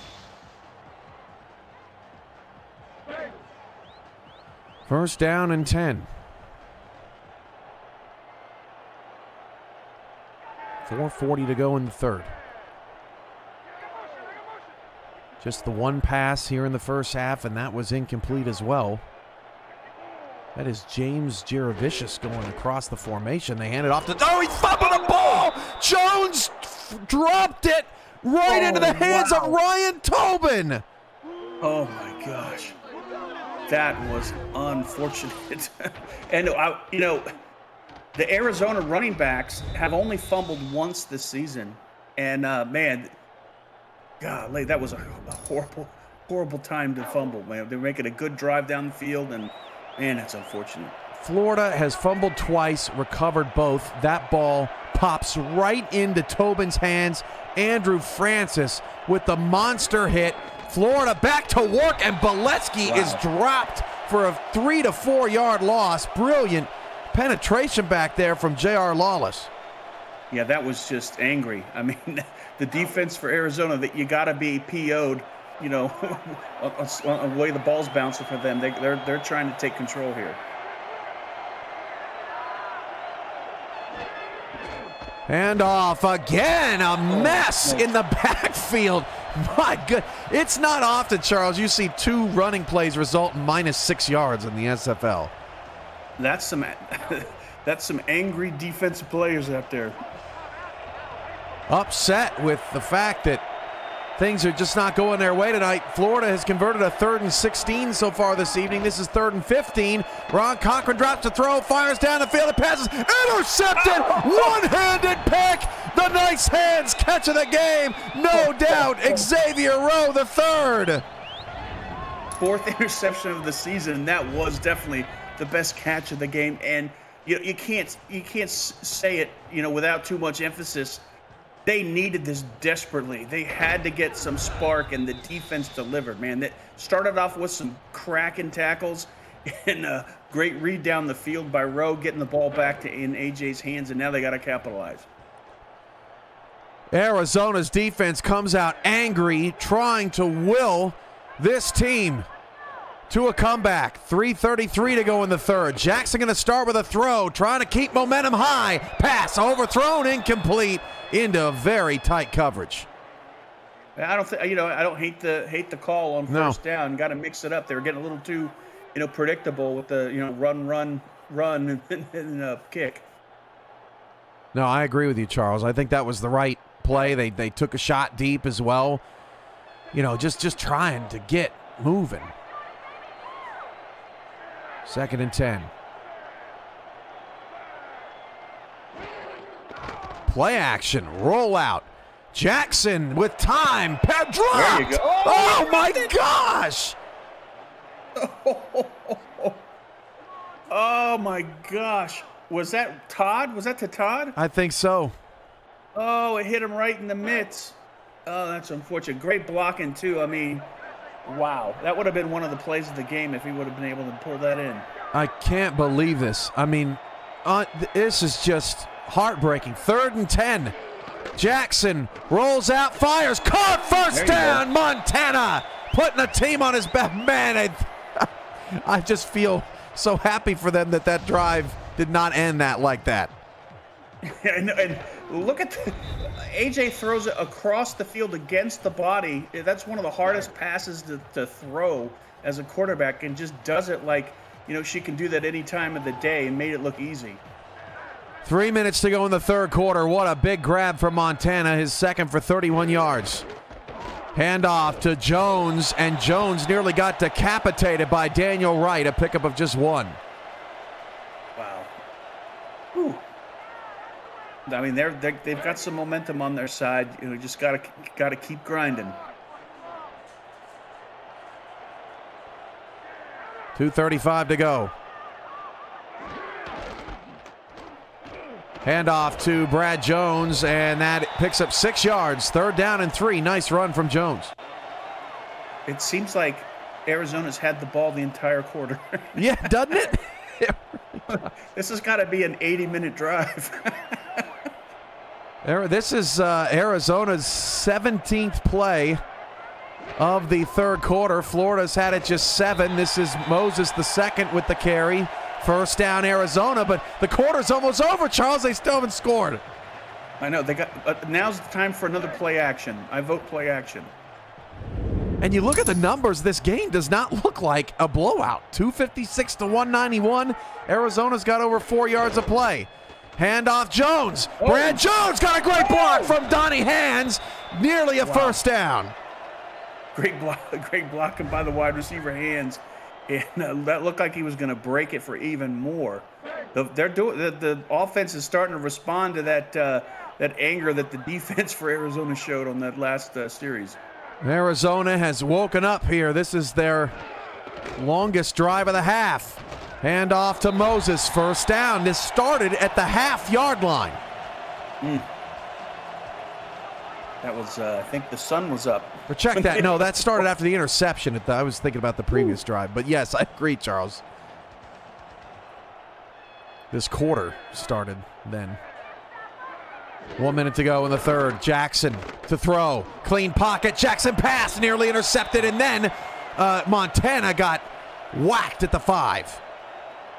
First down and 10. 4:40 to go in the 3rd. Just the one pass here in the first half, and that was incomplete as well. That is James Jeravicius going across the formation. They hand it off to... Oh, he fumbled the ball! Jones dropped it right into the hands of Ryan Tobin. Oh, my gosh. That was unfortunate. And, the Arizona running backs have only fumbled once this season. And, man, golly, that was a horrible time to fumble, man. They're making a good drive down the field, and, man, that's unfortunate. Florida has fumbled twice, recovered both. That ball pops right into Tobin's hands. Andrew Francis with the monster hit. Florida back to work, and Boletsky is dropped for a 3 to 4 yard loss. Brilliant penetration back there from J.R. Lawless. Yeah, that was just angry. I mean, the defense for Arizona, that you got to be PO'd, on the way the ball's bouncing for them. They're trying to take control here. And off again, a mess in the backfield. My good, it's not often, Charles, you see 2 running plays result in -6 yards in the SFL. That's some angry defensive players out there. Upset with the fact that things are just not going their way tonight. Florida has converted a 3rd and 16 so far this evening. This is 3rd and 15. Ron Cochran drops to throw, fires down the field, and passes. Intercepted! One-handed pick! The nice hands catch of the game, no doubt. Xavier Rowe the 3rd. 4th interception of the season. That was definitely the best catch of the game. And you can't say it, without too much emphasis. They needed this desperately. They had to get some spark, and the defense delivered, man. That started off with some cracking tackles and a great read down the field by Rowe, getting the ball back in AJ's hands, and now they got to capitalize. Arizona's defense comes out angry, trying to will this team to a comeback. 3:33 to go in the third. Jackson going to start with a throw, trying to keep momentum high. Pass overthrown, incomplete, into very tight coverage. I don't think I don't hate the call on first down. Got to mix it up. They were getting a little too predictable with the run and kick. No, I agree with you, Charles. I think that was the right play. They took a shot deep as well. Just trying to get moving. 2nd and 10. Play action, rollout. Jackson with time. Dropped. There you go. Oh my gosh! Oh my gosh. Was that Todd? Was that to Todd? I think so. Oh, it hit him right in the mitts. Oh, that's unfortunate. Great blocking too. I mean, wow. That would have been one of the plays of the game if he would have been able to pull that in. I can't believe this. I mean, this is just heartbreaking. 3rd and 10. Jackson rolls out, fires, caught, first down, Montana, putting the team on his back. Man, I just feel so happy for them that drive did not end like that. And look at AJ throws it across the field against the body. That's one of the hardest passes to throw as a quarterback, and just does it like, she can do that any time of the day, and made it look easy. 3 minutes to go in the third quarter. What a big grab for Montana, his second for 31 yards. Handoff to Jones, and Jones nearly got decapitated by Daniel Wright, a pickup of just 1. Wow. Whew. I mean, they've got some momentum on their side. Just gotta keep grinding. 2:35 to go. Handoff to Brad Jones, and that picks up 6 yards. 3rd down and 3. Nice run from Jones. It seems like Arizona's had the ball the entire quarter. Yeah, doesn't it? This has got to be an 80-minute drive. This is Arizona's 17th play of the third quarter. Florida's had it just 7. This is Moses the second with the carry. First down, Arizona, but the quarter's almost over, Charles. They still haven't scored. I know. They got. Now's the time for another play action. I vote play action. And you look at the numbers, this game does not look like a blowout. 256 to 191. Arizona's got over 4 yards of play. Handoff Jones. Oh. Brad Jones got a great block from Donnie Hands. Nearly a first down. Great blocking by the wide receiver Hands. And that looked like he was going to break it for even more. The offense is starting to respond to that anger that the defense for Arizona showed on that last series. Arizona has woken up here. This is their longest drive of the half. Hand off to Moses. First down. This started at the half-yard line. That was, I think the sun was up. Or check that. No, that started after the interception. I was thinking about the previous drive. But yes, I agree, Charles. This quarter started then. 1 minute to go in the third. Jackson to throw. Clean pocket. Jackson pass. Nearly intercepted. And then Montana got whacked at the 5.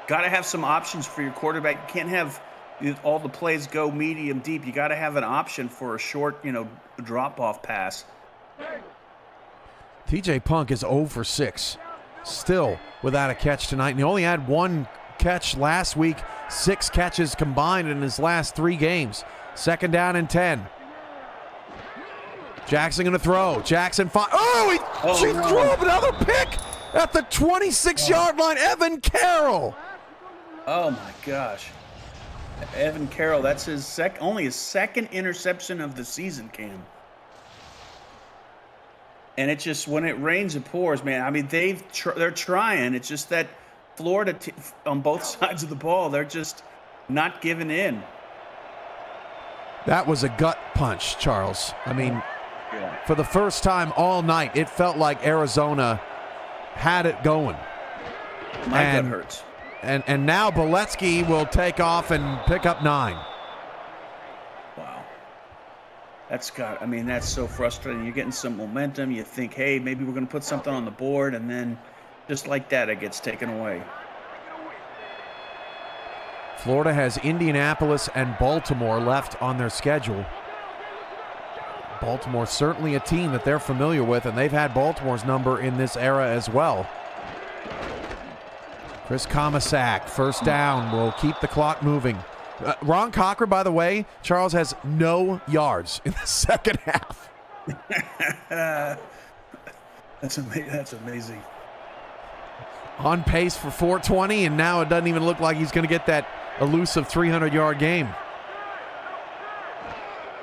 Got to have some options for your quarterback. You can't have all the plays go medium deep. You got to have an option for a short, drop-off pass. TJ Punk is 0 for 6. Still without a catch tonight. And he only had 1 catch last week. 6 catches combined in his last 3 games. 2nd down and 10. Jackson going to throw. Jackson he threw up another pick at the 26-yard line. Evan Carroll. Oh my gosh. Evan Carroll, that's his only his second interception of the season, Cam. And it just, when it rains, it pours, man. I mean, they're trying. It's just that Florida on both sides of the ball, they're just not giving in. That was a gut punch, Charles. I mean, for the first time all night, it felt like Arizona had it going. My gut hurts. And now Beletsky will take off and pick up 9. Wow. That's so frustrating. You're getting some momentum. You think, hey, maybe we're going to put something on the board, and then just like that, it gets taken away. Florida has Indianapolis and Baltimore left on their schedule. Baltimore certainly a team that they're familiar with, and they've had Baltimore's number in this era as well. Chris Komisak, first down, will keep the clock moving. Ron Cochran, by the way, Charles, has no yards in the second half. That's amazing. On pace for 420, and now it doesn't even look like he's going to get that elusive 300-yard game.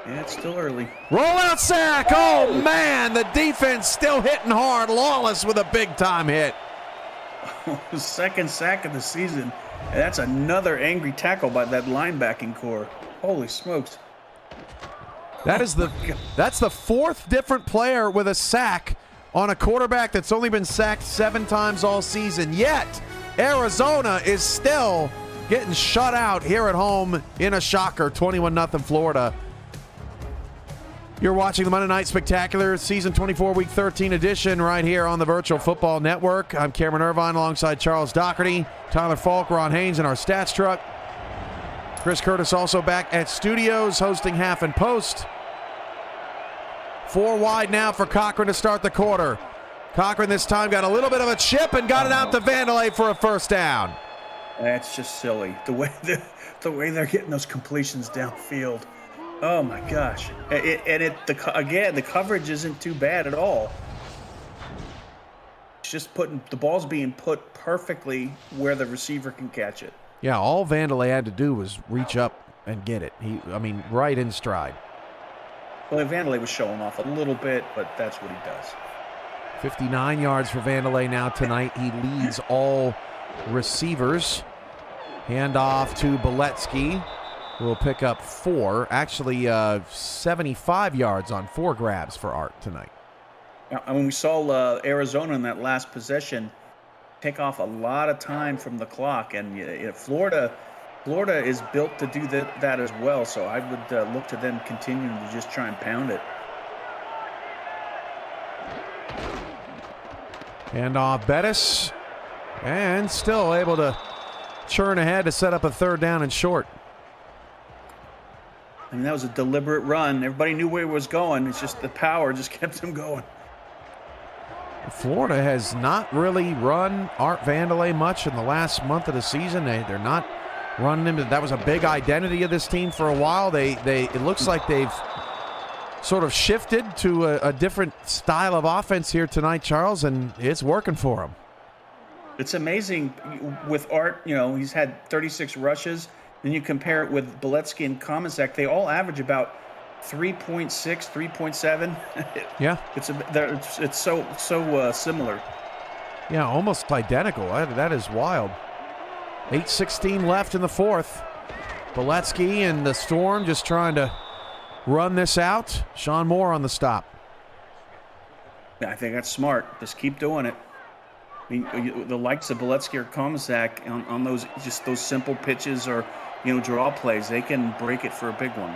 Yeah, it's still early. Rollout sack. Oh, man, the defense still hitting hard. Lawless with a big-time hit. Second sack of the season. And that's another angry tackle by that linebacking core. Holy smokes. That's the fourth different player with a sack on a quarterback that's only been sacked 7 times all season. Yet, Arizona is still getting shut out here at home in a shocker, 21-0 Florida. You're watching the Monday Night Spectacular, Season 24, Week 13 edition right here on the Virtual Football Network. I'm Cameron Irvine alongside Charles Doherty, Tyler Falk, Ron Haynes in our stats truck. Chris Curtis also back at studios hosting Half and Post. 4 wide now for Cochran to start the quarter. Cochran this time got a little bit of a chip and got it out to Vandelay for a first down. That's just silly. The way they're getting those completions downfield. Oh my gosh! The coverage isn't too bad at all. It's just the ball's being put perfectly where the receiver can catch it. Yeah, all Vandelay had to do was reach up and get it. Right in stride. Well, Vandelay was showing off a little bit, but that's what he does. 59 yards for Vandelay now tonight. He leads all receivers. Handoff to Beletsky. Will pick up 4. Actually, 75 yards on 4 grabs for Art tonight. I mean, we saw Arizona in that last possession take off a lot of time from the clock, and Florida is built to do that as well. So I would look to them continuing to just try and pound it. Handoff Bettis, and still able to churn ahead to set up a 3rd down and short. I mean, that was a deliberate run. Everybody knew where it was going. It's just the power just kept him going. Florida has not really run Art Vandelay much in the last month of the season. They're not running him. That was a big identity of this team for a while. It looks like they've sort of shifted to a different style of offense here tonight, Charles, and it's working for them. It's amazing with Art. He's had 36 rushes. Then you compare it with Beletsky and Komisak, they all average about 3.6, 3.7. Yeah. It's so similar. Yeah, almost identical. That is wild. 8:16 left in the 4th. Beletsky and the Storm just trying to run this out. Sean Moore on the stop. Yeah, I think that's smart. Just keep doing it. I mean, the likes of Beletsky or Komisak on those simple pitches or draw plays, they can break it for a big one.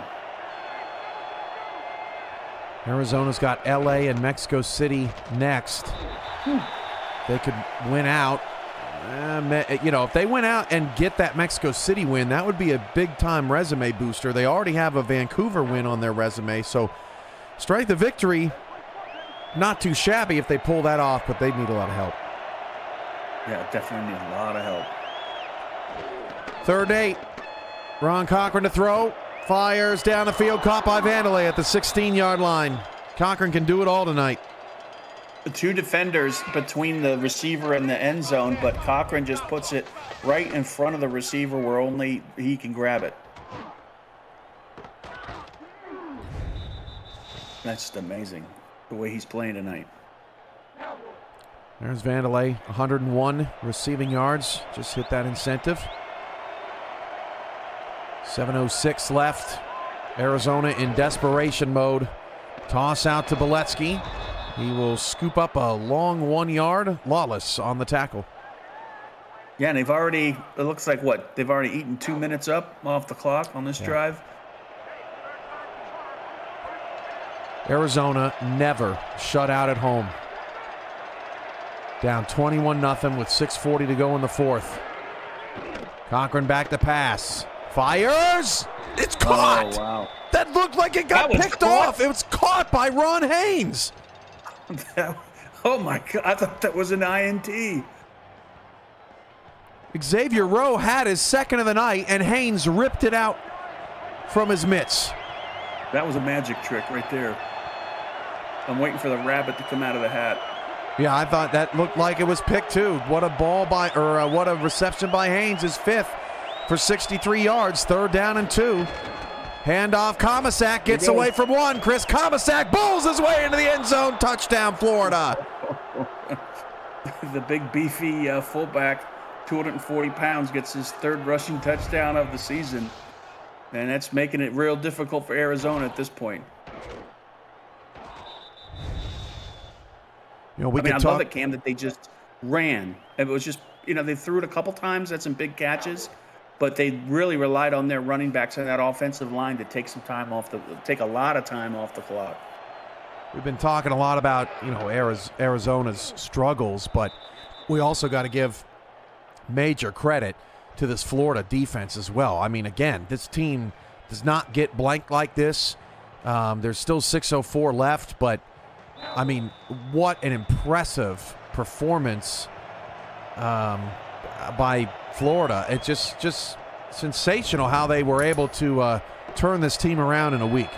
Arizona's got LA and Mexico City next. They could win out. If they went out and get that Mexico City win, that would be a big-time resume booster. They already have a Vancouver win on their resume, so strength of victory, not too shabby if they pull that off, but they need a lot of help. Yeah, definitely need a lot of help. 3rd 8. Ron Cochran to throw. Fires down the field. Caught by Vandelay at the 16-yard line. Cochran can do it all tonight. The 2 defenders between the receiver and the end zone, but Cochran just puts it right in front of the receiver where only he can grab it. That's just amazing, the way he's playing tonight. There's Vandalay, 101 receiving yards. Just hit that incentive. 7:06 left. Arizona in desperation mode. Toss out to Beletsky. He will scoop up a long 1 yard. Lawless on the tackle. Yeah, and it looks like they've already eaten 2 minutes up off the clock on this drive. Arizona never shut out at home. Down 21-0 with 6:40 to go in the fourth. Cochran back to pass. Fires! It's caught! Oh, wow. That looked like it got picked off. It was caught by Ron Haynes. Oh, my God. I thought that was an INT. Xavier Rowe had his second of the night, and Haynes ripped it out from his mitts. That was a magic trick right there. I'm waiting for the rabbit to come out of the hat. Yeah, I thought that looked like it was picked too. What a reception by Haynes, his fifth for 63 yards, 3rd down and 2. Handoff, Comisac gets away from one. Chris Comisac bowls his way into the end zone. Touchdown, Florida. The big beefy fullback, 240 pounds, gets his 3rd rushing touchdown of the season. And that's making it real difficult for Arizona at this point. I love it, Cam, that they just ran. It was just, they threw it a couple times, had some big catches, but they really relied on their running backs and that offensive line to take a lot of time off the clock. We've been talking a lot about, Arizona's struggles, but we also got to give major credit to this Florida defense as well. I mean, again, this team does not get blanked like this. There's still 6:04 left, but I mean, what an impressive performance by Florida. It's just sensational how they were able to turn this team around in a week.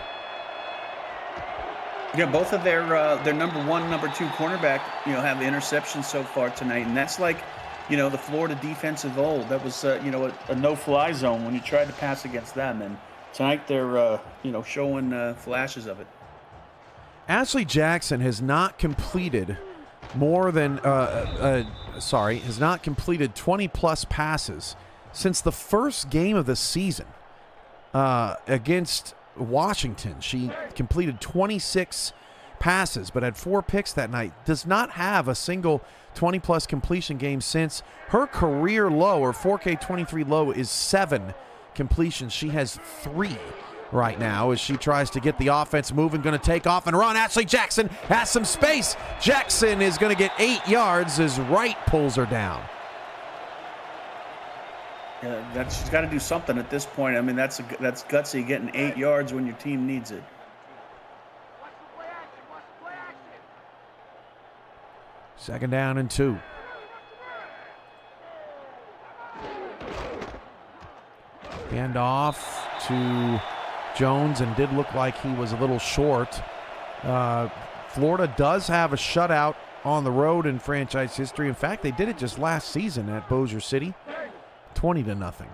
Yeah, both of their number 1, number 2 cornerback, have interceptions so far tonight, and that's like, the Florida defense of old. That was, a no-fly zone when you tried to pass against them, and tonight they're, showing flashes of it. Ashley Jackson has not completed has not completed 20-plus passes since the first game of the season against Washington. She completed 26 passes, but had 4 picks that night. Does not have a single 20-plus completion game since. Her career low, or 4K23 low, is 7 completions. She has 3 right now as she tries to get the offense moving, going to take off and run. Ashley Jackson has some space. Jackson is going to get 8 yards as Wright pulls her down. Yeah, she's got to do something at this point. I mean, that's gutsy, getting 8 yards when your team needs it. Second down and 2. Hand off to Jones, and did look like he was a little short. Florida does have a shutout on the road in franchise history. In fact, they did it just last season at Bossier City, 20-0.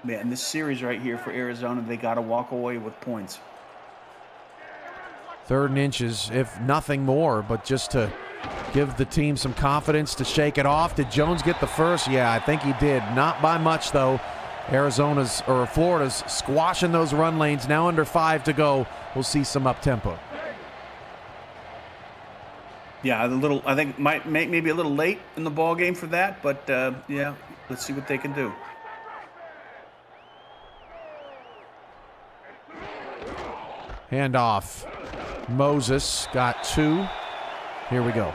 Man, this series right here for Arizona, they got to walk away with points. 3rd and inches, if nothing more, but just to give the team some confidence to shake it off. Did Jones get the first? Yeah, I think he did. Not by much, though. Florida's squashing those run lanes. Now under 5 to go. We'll see some up-tempo. Yeah, I think maybe a little late in the ball game for that, but yeah, let's see what they can do. Handoff. Moses got 2. Here we go.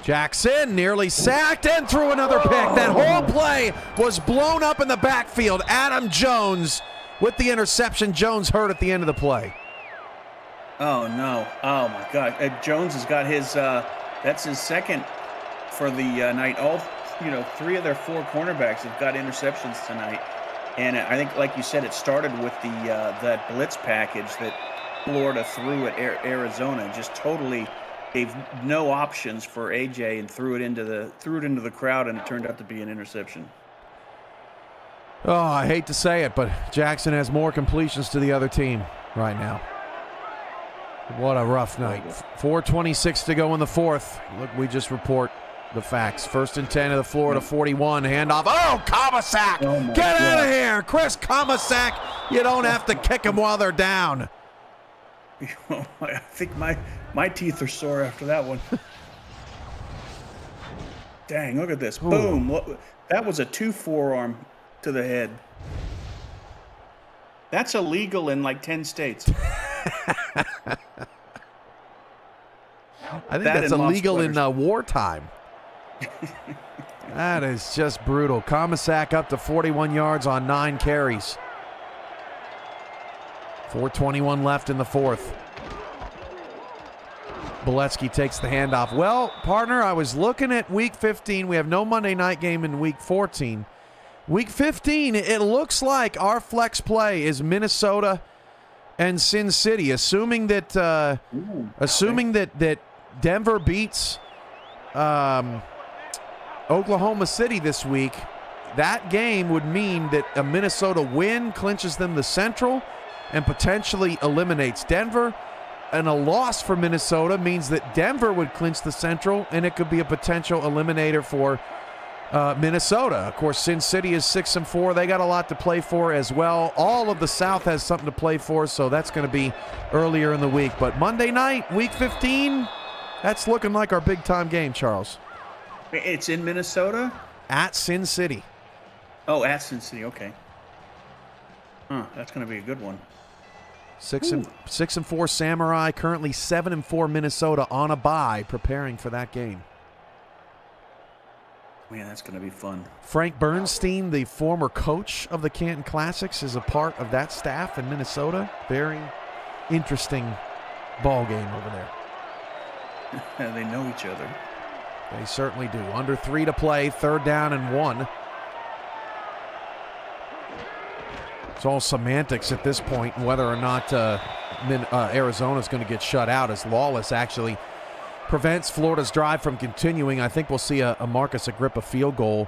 Jackson nearly sacked and threw another pick. That whole play was blown up in the backfield. Adam Jones with the interception. Jones hurt at the end of the play. Oh, no. Oh, my God. Jones has got his that's his second for the night. All, 3 of their 4 cornerbacks have got interceptions tonight. And I think, like you said, it started with that blitz package that Florida threw at Arizona. Just totally gave no options for AJ and threw it into the crowd, and it turned out to be an interception. Oh, I hate to say it, but Jackson has more completions to the other team right now. What a rough night. 4:26 to go in the fourth. Look, we just report the facts. 1st and 10 of the Florida 41. Handoff. Oh, Comasack! Get out of here! Chris Comasack! You don't have to kick them while they're down. I think my teeth are sore after that one. Dang, look at this. Ooh. Boom. Look, that was a 2 forearm to the head. That's illegal in like 10 states. I think that's illegal in wartime. That is just brutal. Comasack up to 41 yards on 9 carries. 4:21 left in the fourth. Boletsky takes the handoff. Well, partner, I was looking at week 15. We have no Monday night game in week 14. Week 15, it looks like our flex play is Minnesota and Sin City, assuming that that Denver beats Oklahoma City this week. That game would mean that a Minnesota win clinches them the Central and potentially eliminates Denver. And a loss for Minnesota means that Denver would clinch the Central, and it could be a potential eliminator for Minnesota. Of course, Sin City is 6-4. They got a lot to play for as well. All of the South has something to play for, so that's going to be earlier in the week. But Monday night, week 15, that's looking like our big-time game, Charles. It's in Minnesota? At Sin City. Oh, at Sin City. Okay. That's going to be a good one. 6-4 Samurai, currently 7-4 Minnesota on a bye, preparing for that game. Man, that's going to be fun. Frank Bernstein, the former coach of the Canton Classics, is a part of that staff in Minnesota. Very interesting ball game over there. They know each other. They certainly do. Under 3 to play, 3rd down and 1. It's all semantics at this point, whether or not Arizona's going to get shut out, as Lawless actually prevents Florida's drive from continuing. I think we'll see a Marcus Agrippa field goal.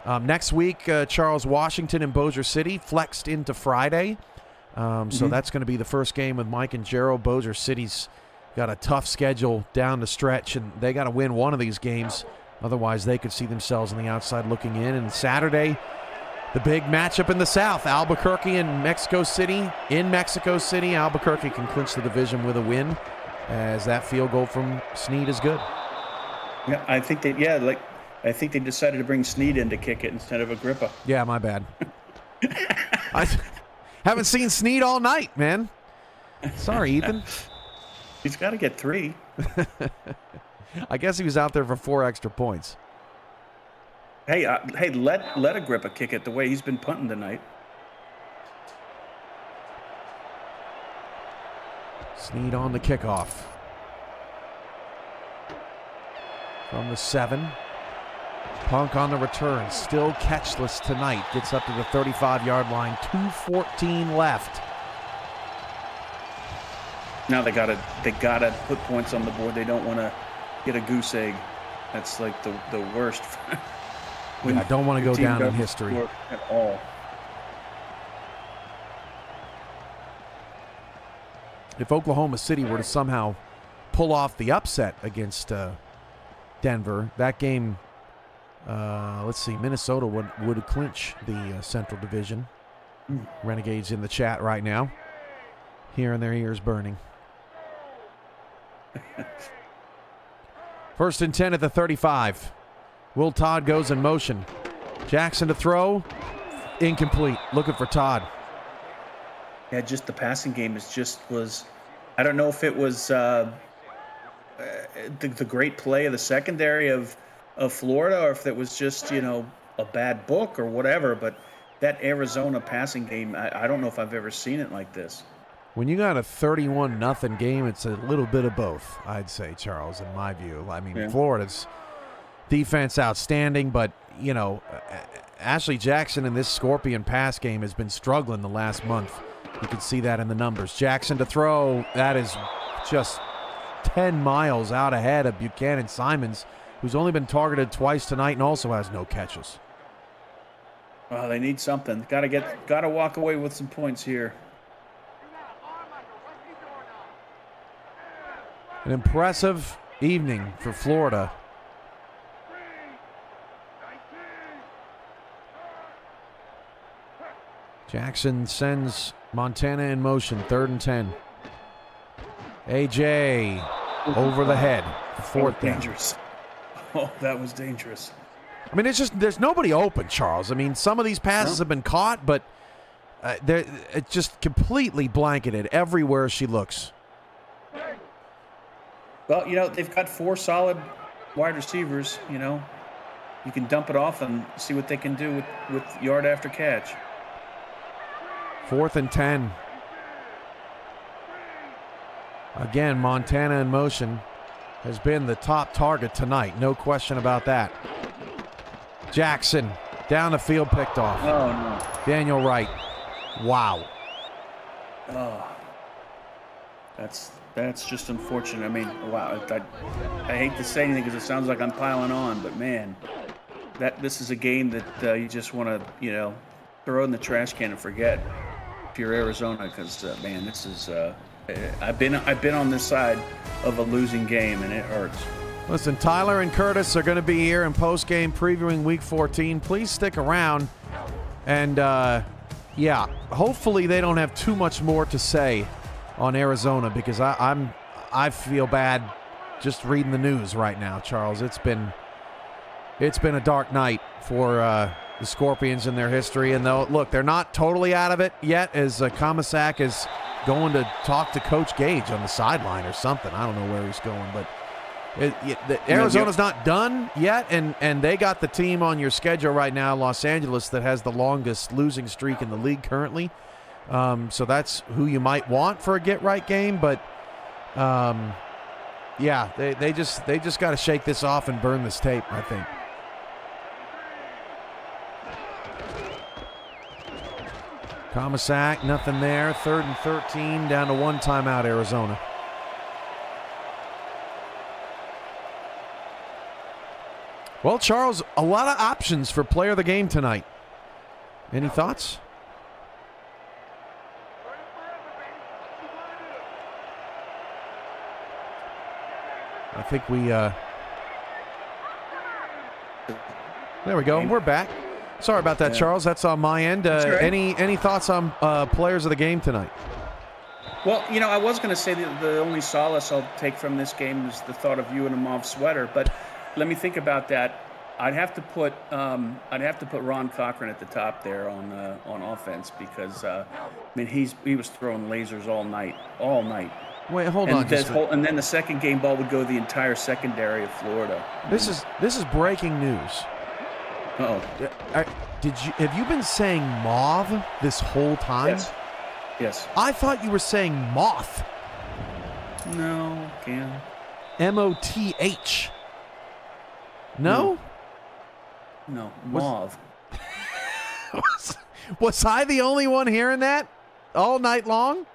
Next week, Charles, Washington and Bossier City flexed into Friday. So that's going to be the first game with Mike and Gerald. Bossier City's got a tough schedule down the stretch, and they got to win one of these games. Otherwise, they could see themselves on the outside looking in. And Saturday, the big matchup in the South, Albuquerque and Mexico City. In Mexico City, Albuquerque can clinch the division with a win, as that field goal from Snead is good. Yeah, I think they decided to bring Snead in to kick it instead of Agrippa. Yeah, my bad. I haven't seen Snead all night, man. Sorry, Ethan. He's got to get 3. I guess he was out there for 4 extra points. Hey, let Agrippa kick it the way he's been punting tonight. Snead on the kickoff. From the 7. Punk on the return. Still catchless tonight. Gets up to the 35-yard line. 2:14 left. Now they gotta put points on the board. They don't want to get a goose egg. That's like the worst. I don't want to go down in history at all. If Oklahoma City were to somehow pull off the upset against Denver, that game, let's see, Minnesota would clinch the Central Division. Renegades in the chat right now, hearing their ears burning. 1st and 10 at the 35. Will Todd goes in motion. Jackson to throw. Incomplete. Looking for Todd. Yeah, just the passing game was. I don't know if it was the great play of the secondary of Florida, or if it was just a bad book or whatever. But that Arizona passing game, I don't know if I've ever seen it like this. When you got a 31-0 game, it's a little bit of both, I'd say, Charles, in my view. I mean, Florida's defense outstanding, but, Ashley Jackson in this Scorpion pass game has been struggling the last month. You can see that in the numbers. Jackson to throw, that is just 10 miles out ahead of Buchanan Simons, who's only been targeted twice tonight and also has no catches. Oh, they need something. Gotta walk away with some points here. An impressive evening for Florida. Jackson sends Montana in motion, 3rd and 10. AJ over the head, 4th down. Dangerous. Oh, that was dangerous. I mean, there's nobody open, Charles. I mean, some of these passes have been caught, but it's just completely blanketed everywhere she looks. Well, they've got 4 solid wide receivers. You can dump it off and see what they can do with yard after catch. 4th and 10. Again, Montana in motion has been the top target tonight. No question about that. Jackson down the field, picked off. Oh, no. Daniel Wright. Wow. Oh, that's just unfortunate. I mean, wow. I hate to say anything because it sounds like I'm piling on, but man, this is a game that you just want to, throw in the trash can and forget if you're Arizona, because man, this is. I've been on this side of a losing game, and it hurts. Listen, Tyler and Curtis are going to be here in postgame previewing Week 14. Please stick around, and yeah, hopefully they don't have too much more to say on Arizona, because I feel bad just reading the news right now, Charles. It's been a dark night for the Scorpions in their history, and though look, they're not totally out of it yet, as Comisac is going to talk to Coach Gage on the sideline or something. I don't know where he's going, but Arizona's not done yet, and they got the team on your schedule right now, Los Angeles, that has the longest losing streak in the league currently. So that's who you might want for a get-right game, but yeah, they just got to shake this off and burn this tape, I think. Comisac, nothing there. 3rd and 13, down to 1 timeout, Arizona. Well, Charles, a lot of options for player of the game tonight. Any thoughts? I think we there we go. We're back. Sorry about that, Charles. That's on my end. Right. Any thoughts on players of the game tonight? Well, I was going to say that the only solace I'll take from this game is the thought of you in a mauve sweater, but let me think about that. I'd have to put Ron Cochran at the top there on offense, because he was throwing lasers all night. Wait, hold on. And then the second game ball would go the entire secondary of Florida. This is breaking news. Uh-oh. Have you been saying mauve this whole time? Yes. I thought you were saying moth. No, Cam. M-O-T-H. No? No, mauve. Was I the only one hearing that all night long?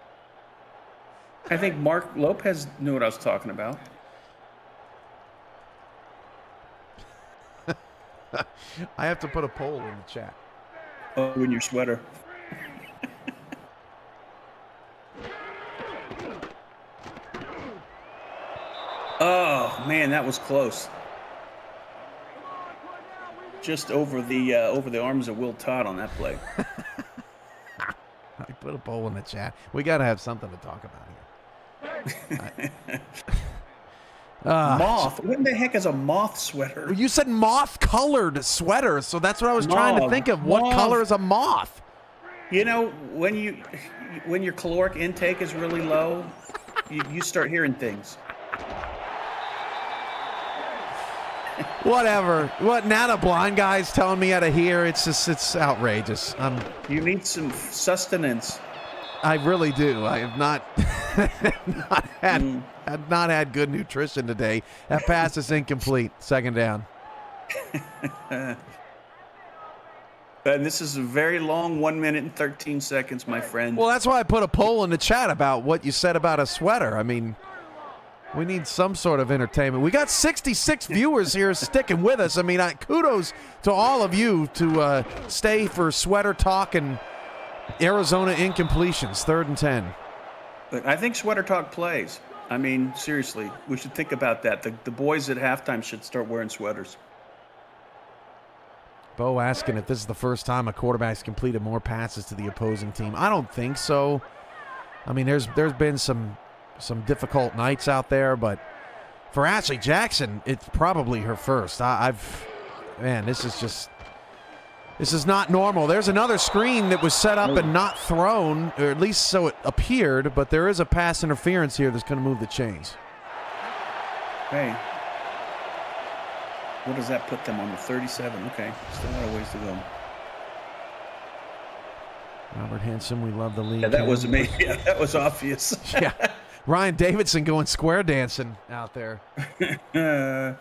I think Mark Lopez knew what I was talking about. I have to put a poll in the chat. Oh, in your sweater. Oh man, that was close. Just over the arms of Will Todd on that play. I put a poll in the chat. We got to have something to talk about here. Moth. What in the heck is a moth sweater? You said moth-colored sweater, so that's what I was trying to think of. What color is a moth? When your caloric intake is really low, you start hearing things. Whatever. What now? The blind guy's telling me how to hear. It's outrageous. You need some sustenance. I really do. I have not had good nutrition today. That pass is incomplete. 2nd down. And this is a very long 1 minute and 13 seconds, my friend. Well, that's why I put a poll in the chat about what you said about a sweater. I mean, We need some sort of entertainment. We got 66 viewers here sticking with us. I mean, kudos to all of you to stay for Sweater Talk and Arizona incompletions, 3rd and 10. But I think Sweater Talk plays. I mean, seriously, we should think about that. The boys at halftime should start wearing sweaters. Bo asking if this is the first time a quarterback's completed more passes to the opposing team. I don't think so. I mean, there's been some difficult nights out there, but for Ashley Jackson, it's probably her first. Man, this is not normal. There's another screen that was set up and not thrown, or at least so it appeared, but there is a pass interference here that's going to move the chains. Hey. What does that put them on? The 37. Okay, still got a ways to go. Robert Henson, we love the league. Yeah, that was amazing. Yeah, that was obvious. Yeah. Ryan Davidson going square dancing out there. Now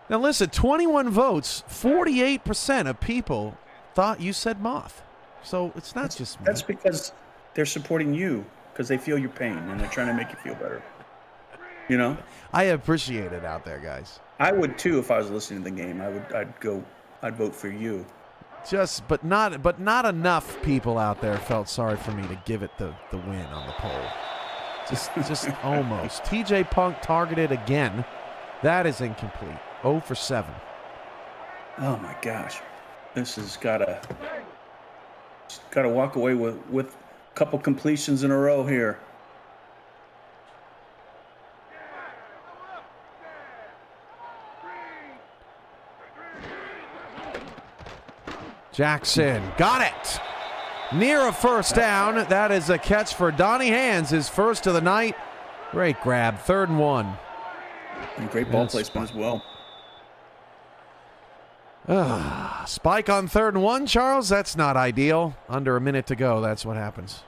listen, 21 votes, 48% of people thought you said moth. So it's not just me. That's because they're supporting you because they feel your pain and they're trying to make you feel better. You know? I appreciate it out there, guys. I would too if I was listening to the game. I'd vote for you. But not enough people out there felt sorry for me to give it the win on the poll. Just almost. TJ Punk targeted again. That is incomplete. 0 for 7. Oh my gosh. This has gotta walk away with a couple completions in a row here. Jackson got it. Near a first down. That is a catch for Donnie Hands, his first of the night. Great grab. 3rd and 1. And great ball placement as well. Spike on 3rd and 1, Charles. That's not ideal. Under a minute to go. That's what happens.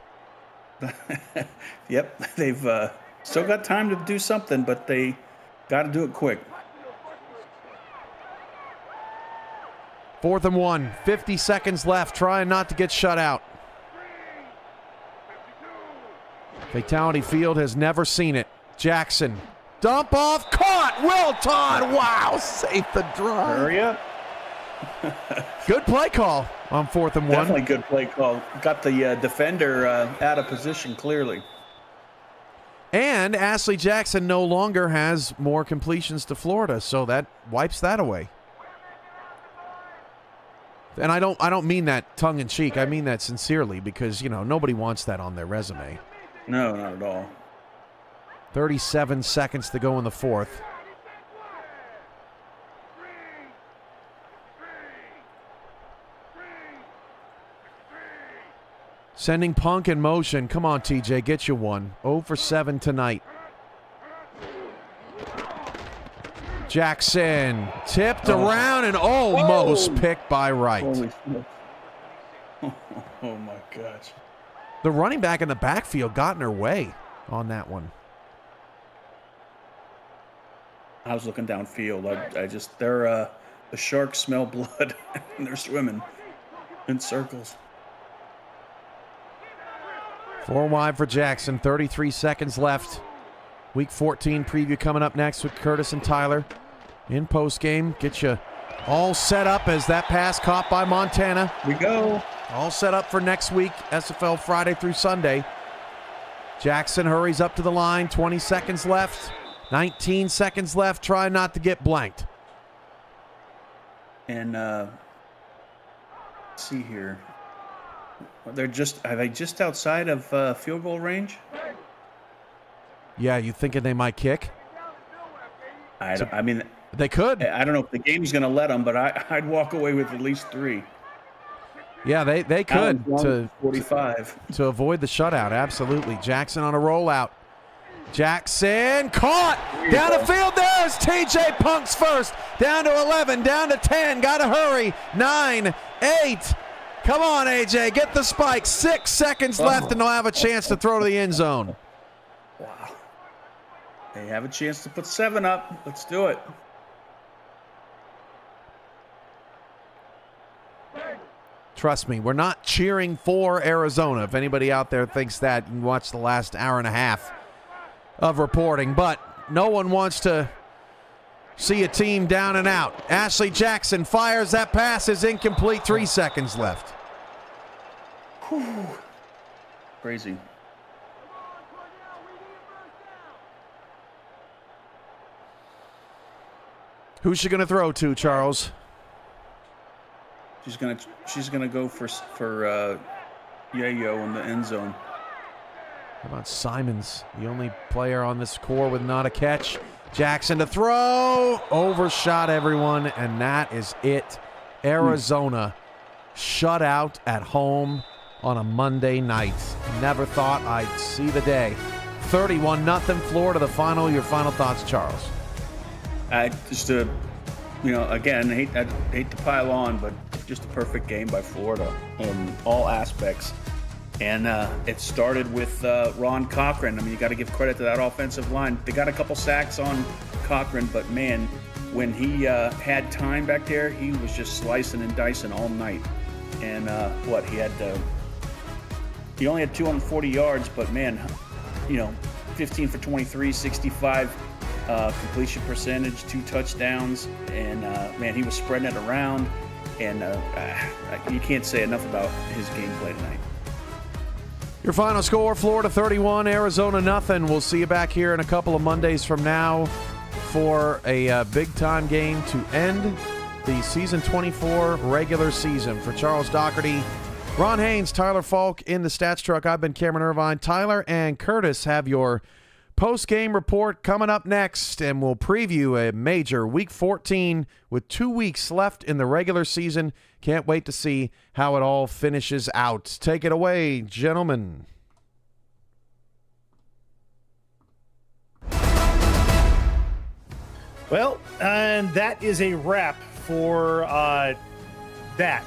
Yep. They've still got time to do something, but they got to do it quick. 4th and 1. 50 seconds left. Trying not to get shut out. Fatality Field has never seen it. Jackson. Dump off. Caught. Will Todd. Wow. Save the drive. Hurry up. Good play call on 4th and 1. Definitely good play call. Got the defender out of position clearly. And Ashley Jackson no longer has more completions to Florida, so that wipes that away. And I don't mean that tongue in cheek. I mean that sincerely because, nobody wants that on their resume. No, not at all. 37 seconds to go in the 4th. Sending Punk in motion. Come on, TJ, get you one. 0 for 7 tonight. Jackson tipped around and almost picked by Wright. Oh my gosh. The running back in the backfield got in her way on that one. I was looking downfield. They're the sharks smell blood and they're swimming in circles. 4 wide for Jackson. 33 seconds left. Week 14 preview coming up next with Curtis and Tyler in postgame. Get you all set up as that pass caught by Montana. We go. All set up for next week, SFL Friday through Sunday. Jackson hurries up to the line. 20 seconds left. 19 seconds left. Try not to get blanked. And let's see here. Are they just outside of field goal range? Yeah, you thinking they might kick? I mean, they could. I don't know if the game's going to let them, but I'd walk away with at least 3. Yeah, they could to 45 to avoid the shutout. Absolutely. Jackson on a rollout. Jackson caught down the field. There's TJ Punk's first. Down to 11, down to 10. Got to hurry. 9, 8. Come on, AJ, get the spike. 6 seconds left, and they'll have a chance to throw to the end zone. Wow. They have a chance to put 7 up. Let's do it. Trust me, we're not cheering for Arizona. If anybody out there thinks that, you can watch the last hour and a half of reporting. But no one wants to see a team down and out. Ashley Jackson fires. That pass is incomplete. 3 seconds left. Whew. Crazy. Who's she going to throw to, Charles? She's gonna go for Yayo in the end zone. How about Simons, the only player on this score with not a catch? Jackson to throw. Overshot everyone, and that is it. Arizona shut out at home on a Monday night. Never thought I'd see the day. 31-0 Florida, the final. Your final thoughts, Charles? Again, I hate to pile on, but just a perfect game by Florida in all aspects. And it started with Ron Cochran. I mean, you got to give credit to that offensive line. They got a couple sacks on Cochran, but man, when he had time back there, he was just slicing and dicing all night. And he only had 240 yards, but man, 15 for 23, 65 completion percentage, 2 touchdowns, and man, he was spreading it around. And you can't say enough about his gameplay tonight. Your final score, Florida 31, Arizona nothing. We'll see you back here in a couple of Mondays from now for a big-time game to end the Season 24 regular season. For Charles Doherty, Ron Haynes, Tyler Falk in the Stats Truck, I've been Cameron Irvine. Tyler and Curtis have your post-game report coming up next, and we'll preview a major Week 14 with 2 weeks left in the regular season. Can't wait to see how it all finishes out. Take it away, gentlemen. Well, and that is a wrap for that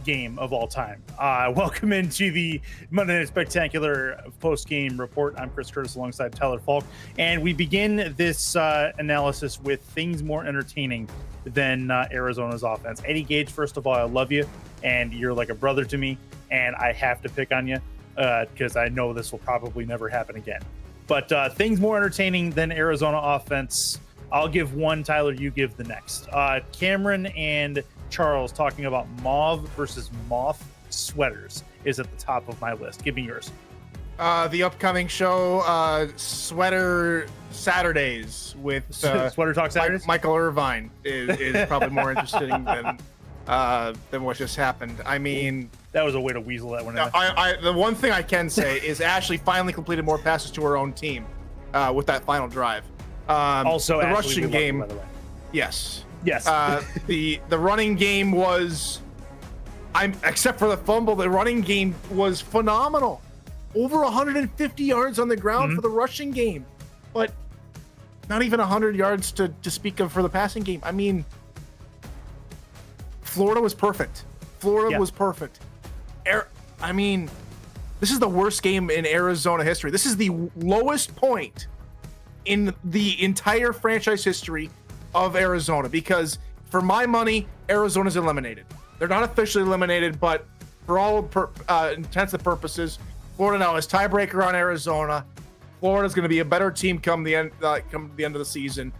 game of all time. Welcome into the Monday Night Spectacular post-game report. I'm Chris Curtis alongside Tyler Falk, and we begin this analysis with things more entertaining than Arizona's offense. Eddie Gage, first of all, I love you, and you're like a brother to me, and I have to pick on you because I know this will probably never happen again. But things more entertaining than Arizona offense, I'll give one. Tyler, you give the next. Cameron and Charles talking about mauve versus moth sweaters is at the top of my list. Give me yours. The upcoming show, Sweater Saturdays with Sweater Talk Saturdays. Michael Irvine is probably more interesting than what just happened. I mean, that was a way to weasel that one in. The one thing I can say is Ashley finally completed more passes to her own team with that final drive. Also, the Ashley, rushing game. by the way. Yes. Yes. The running game was, except for the fumble, the running game was phenomenal. Over 150 yards on the ground for the rushing game, but not even 100 yards to speak of for the passing game. I mean, Florida was perfect. Florida was perfect. I mean, this is the worst game in Arizona history. This is the lowest point in the entire franchise history of Arizona, because for my money, Arizona's eliminated. They're not officially eliminated, but for all intents and purposes, Florida now has tiebreaker on Arizona. Florida's going to be a better team come the end of the season.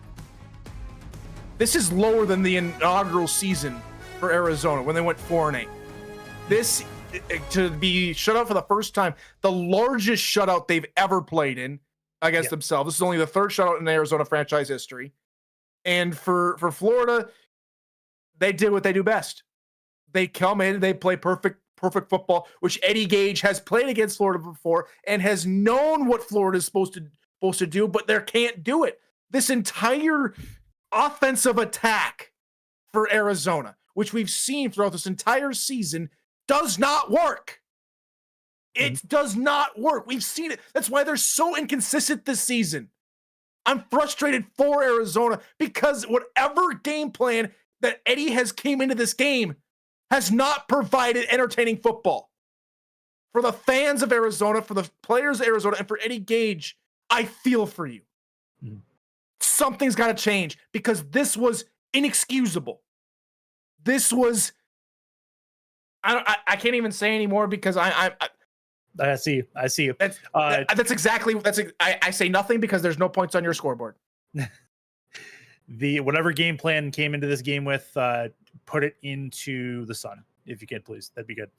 This is lower than the inaugural season for Arizona when they went 4-8. This, to be shut out for the first time, the largest shutout they've ever played in against themselves. This is only the third shutout in Arizona franchise history. And for Florida, they did what they do best. They come in, they play perfect football, which Eddie Gage has played against Florida before and has known what Florida is supposed to do, but they can't do it. This entire offensive attack for Arizona, which we've seen throughout this entire season, does not work. It does not work. We've seen it. That's why they're so inconsistent this season. I'm frustrated for Arizona because whatever game plan that Eddie has came into this game has not provided entertaining football. For the fans of Arizona, for the players of Arizona, and for Eddie Gage, I feel for you. Something's got to change because this was inexcusable. This was, I can't even say anymore because I see you. I see you. That's exactly I say nothing because there's no points on your scoreboard. The whatever game plan came into this game with, put it into the sun if you can, please. That'd be good.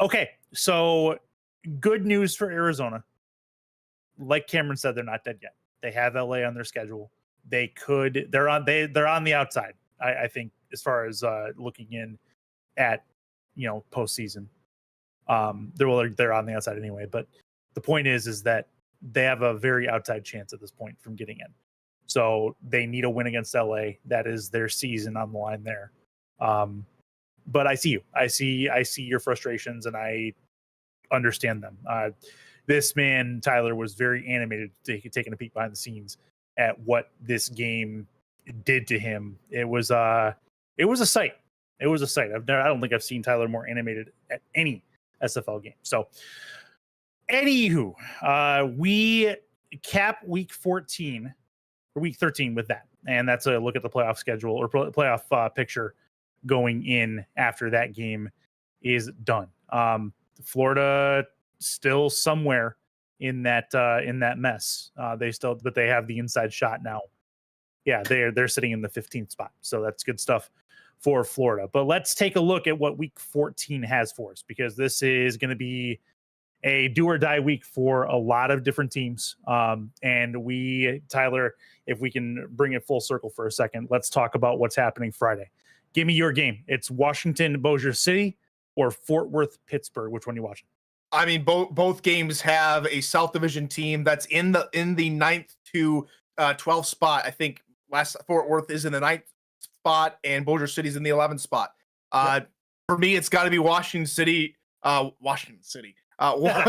Okay, so good news for Arizona. Like Cameron said, they're not dead yet. They have LA on their schedule. They're on the outside. I think as far as looking in at postseason. They're on the outside anyway. But the point is that they have a very outside chance at this point from getting in. So they need a win against LA. That is their season on the line there. But I see you. I see your frustrations, and I understand them. This man, Tyler, was very animated taking a peek behind the scenes at what this game did to him. It was a sight. It was a sight. I don't think I've seen Tyler more animated at any SFL game. So, anywho, we cap week 14 or week 13 with that, and that's a look at the playoff schedule or playoff picture going in after that game is done. Florida still somewhere in that mess. But they have the inside shot now. Yeah, they're sitting in the 15th spot, so that's good stuff for Florida. But let's take a look at what week 14 has for us, because this is going to be a do or die week for a lot of different teams. And we, Tyler, if we can bring it full circle for a second, let's talk about what's happening Friday. Give me your game. It's Washington, Bossier City, or Fort Worth, Pittsburgh. Which one are you watching? I mean, both games have a South Division team that's in the 9th to 12th spot. I think Fort Worth is in the 9th spot and Bossier City's in the 11th spot. For me, it's got to be Washington City. I'm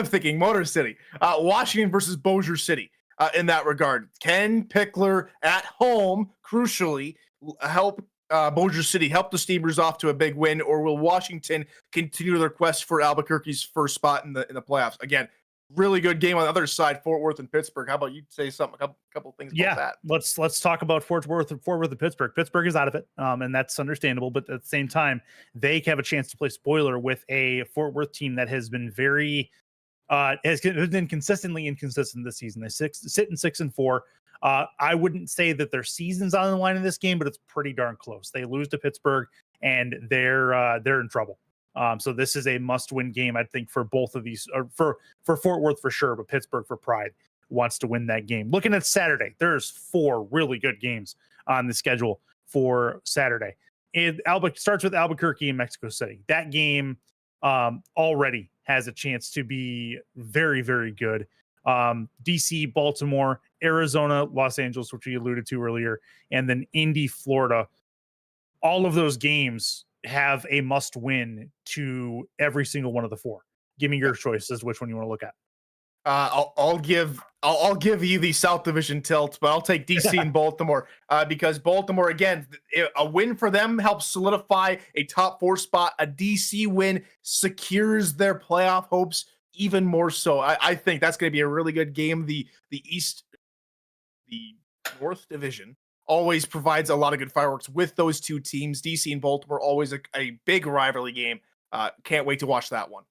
thinking Motor City. Washington versus Bossier City in that regard. Can Pickler at home, crucially, help Bossier City help the Steamers off to a big win, or will Washington continue their quest for Albuquerque's first spot in the playoffs? Again, really good game on the other side, Fort Worth and Pittsburgh. How about you say something, a couple things about that? Let's talk about Fort Worth and Pittsburgh. Pittsburgh is out of it, and that's understandable. But at the same time, they have a chance to play spoiler with a Fort Worth team that has been has been consistently inconsistent this season. They sit in 6-4. I wouldn't say that their season's on the line in this game, but it's pretty darn close. They lose to Pittsburgh, and they're in trouble. So this is a must-win game, I think, for both of these, or for Fort Worth for sure, but Pittsburgh for pride wants to win that game. Looking at Saturday, there's 4 really good games on the schedule for Saturday. It starts with Albuquerque and Mexico City. That game already has a chance to be very, very good. DC, Baltimore, Arizona, Los Angeles, which we alluded to earlier, and then Indy, Florida. All of those games have a must win to every single one of the 4. Give me your choices. Which one you want to look at? I'll give you the South Division tilt, but I'll take DC and Baltimore because Baltimore, again, a win for them helps solidify a top 4 spot. A DC win secures their playoff hopes even more so. I think that's going to be a really good game. The North Division always provides a lot of good fireworks with those two teams. DC and Baltimore, always a big rivalry game. Can't wait to watch that one.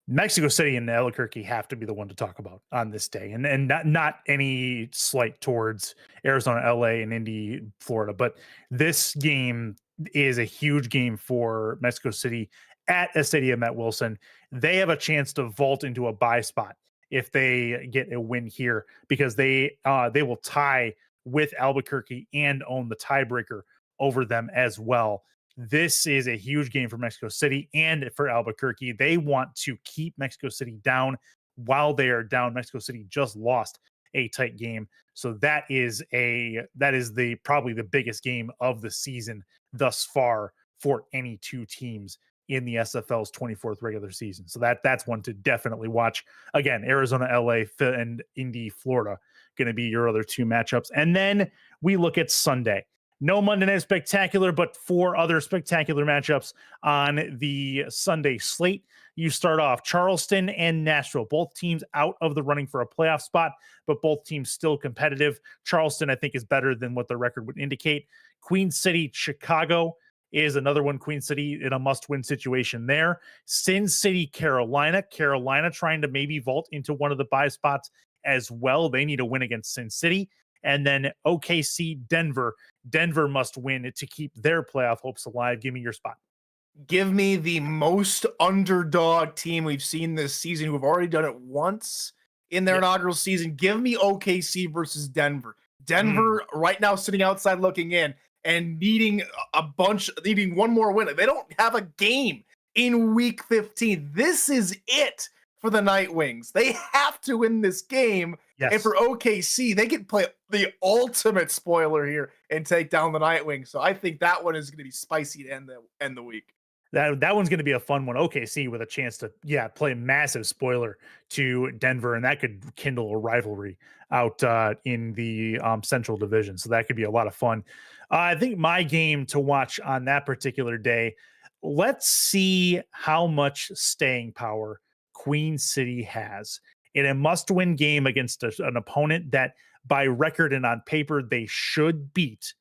Mexico City and Albuquerque have to be the one to talk about on this day, and not any slight towards Arizona, LA, and Indy, Florida, but this game is a huge game for Mexico City at a stadium at Wilson. They have a chance to vault into a bye spot if they get a win here, because they will tie with Albuquerque and own the tiebreaker over them as well. This is a huge game for Mexico City and for Albuquerque. They want to keep Mexico City down while they are down. Mexico City just lost a tight game. So that is probably the biggest game of the season thus far for any two teams in the SFL's 24th regular season. So that's one to definitely watch. Again, Arizona, LA, and Indy, Florida going to be your other 2 matchups. And then we look at Sunday. No Monday Night Spectacular, but 4 other spectacular matchups on the Sunday slate. You start off Charleston and Nashville, both teams out of the running for a playoff spot, but both teams still competitive. Charleston, I think, is better than what the record would indicate. Queen City, Chicago is another one. Queen City in a must-win situation there. Sin City, Carolina. Carolina trying to maybe vault into one of the bye spots as well. They need a win against Sin City. And then OKC, Denver. Denver must win to keep their playoff hopes alive. Give me your spot. Give me the most underdog team we've seen this season who have already done it once in their inaugural season. Give me OKC versus Denver. Denver right now sitting outside looking in and needing one more win. They don't have a game in week 15. This is it for the Night Wings. They have to win this game. Yes. And for OKC, they can play the ultimate spoiler here and take down the Night Wings. So I think that one is going to be spicy to end the week. That one's going to be a fun one. OKC with a chance to, play massive spoiler to Denver, and that could kindle a rivalry out in the Central Division. So that could be a lot of fun. I think my game to watch on that particular day, let's see how much staying power Queen City has in a must-win game against an opponent that by record and on paper they should beat.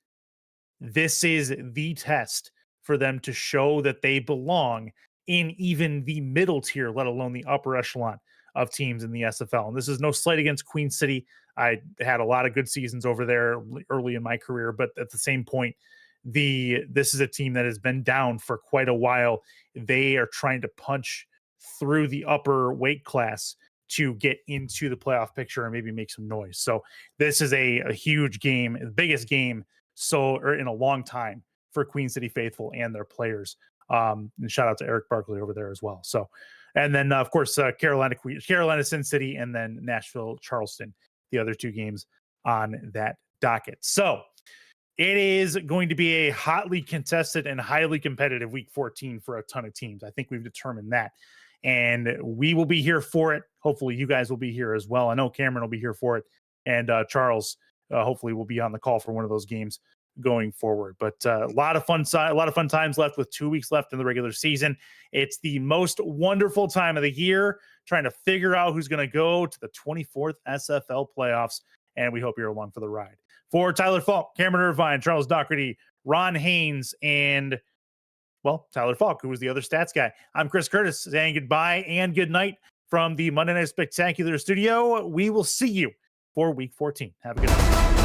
This is the test for them to show that they belong in even the middle tier, let alone the upper echelon of teams in the SFL. And this is no slight against Queen City. I had a lot of good seasons over there early in my career, but at the same point, this is a team that has been down for quite a while. They are trying to punch through the upper weight class to get into the playoff picture and maybe make some noise. So this is a huge game, the biggest game in a long time for Queen City faithful and their players. And shout out to Eric Barkley over there as well. So, and then of course, Carolina, Sin City, and then Nashville, Charleston, the other two games on that docket. So it is going to be a hotly contested and highly competitive week 14 for a ton of teams. I think we've determined that, and we will be here for it. Hopefully you guys will be here as well. I know Cameron will be here for it. And Charles, hopefully will be on the call for one of those games going forward. But a lot of fun times left with 2 weeks left in the regular season. It's the most wonderful time of the year, trying to figure out who's going to go to the 24th SFL playoffs, and we hope you're along for the ride. For Tyler Falk, Cameron Irvine, Charles Doherty, Ron Haynes, and Tyler Falk, who was the other stats guy, I'm Chris Curtis saying goodbye and good night from the Monday Night Spectacular studio. We will see you for week 14. Have a good night.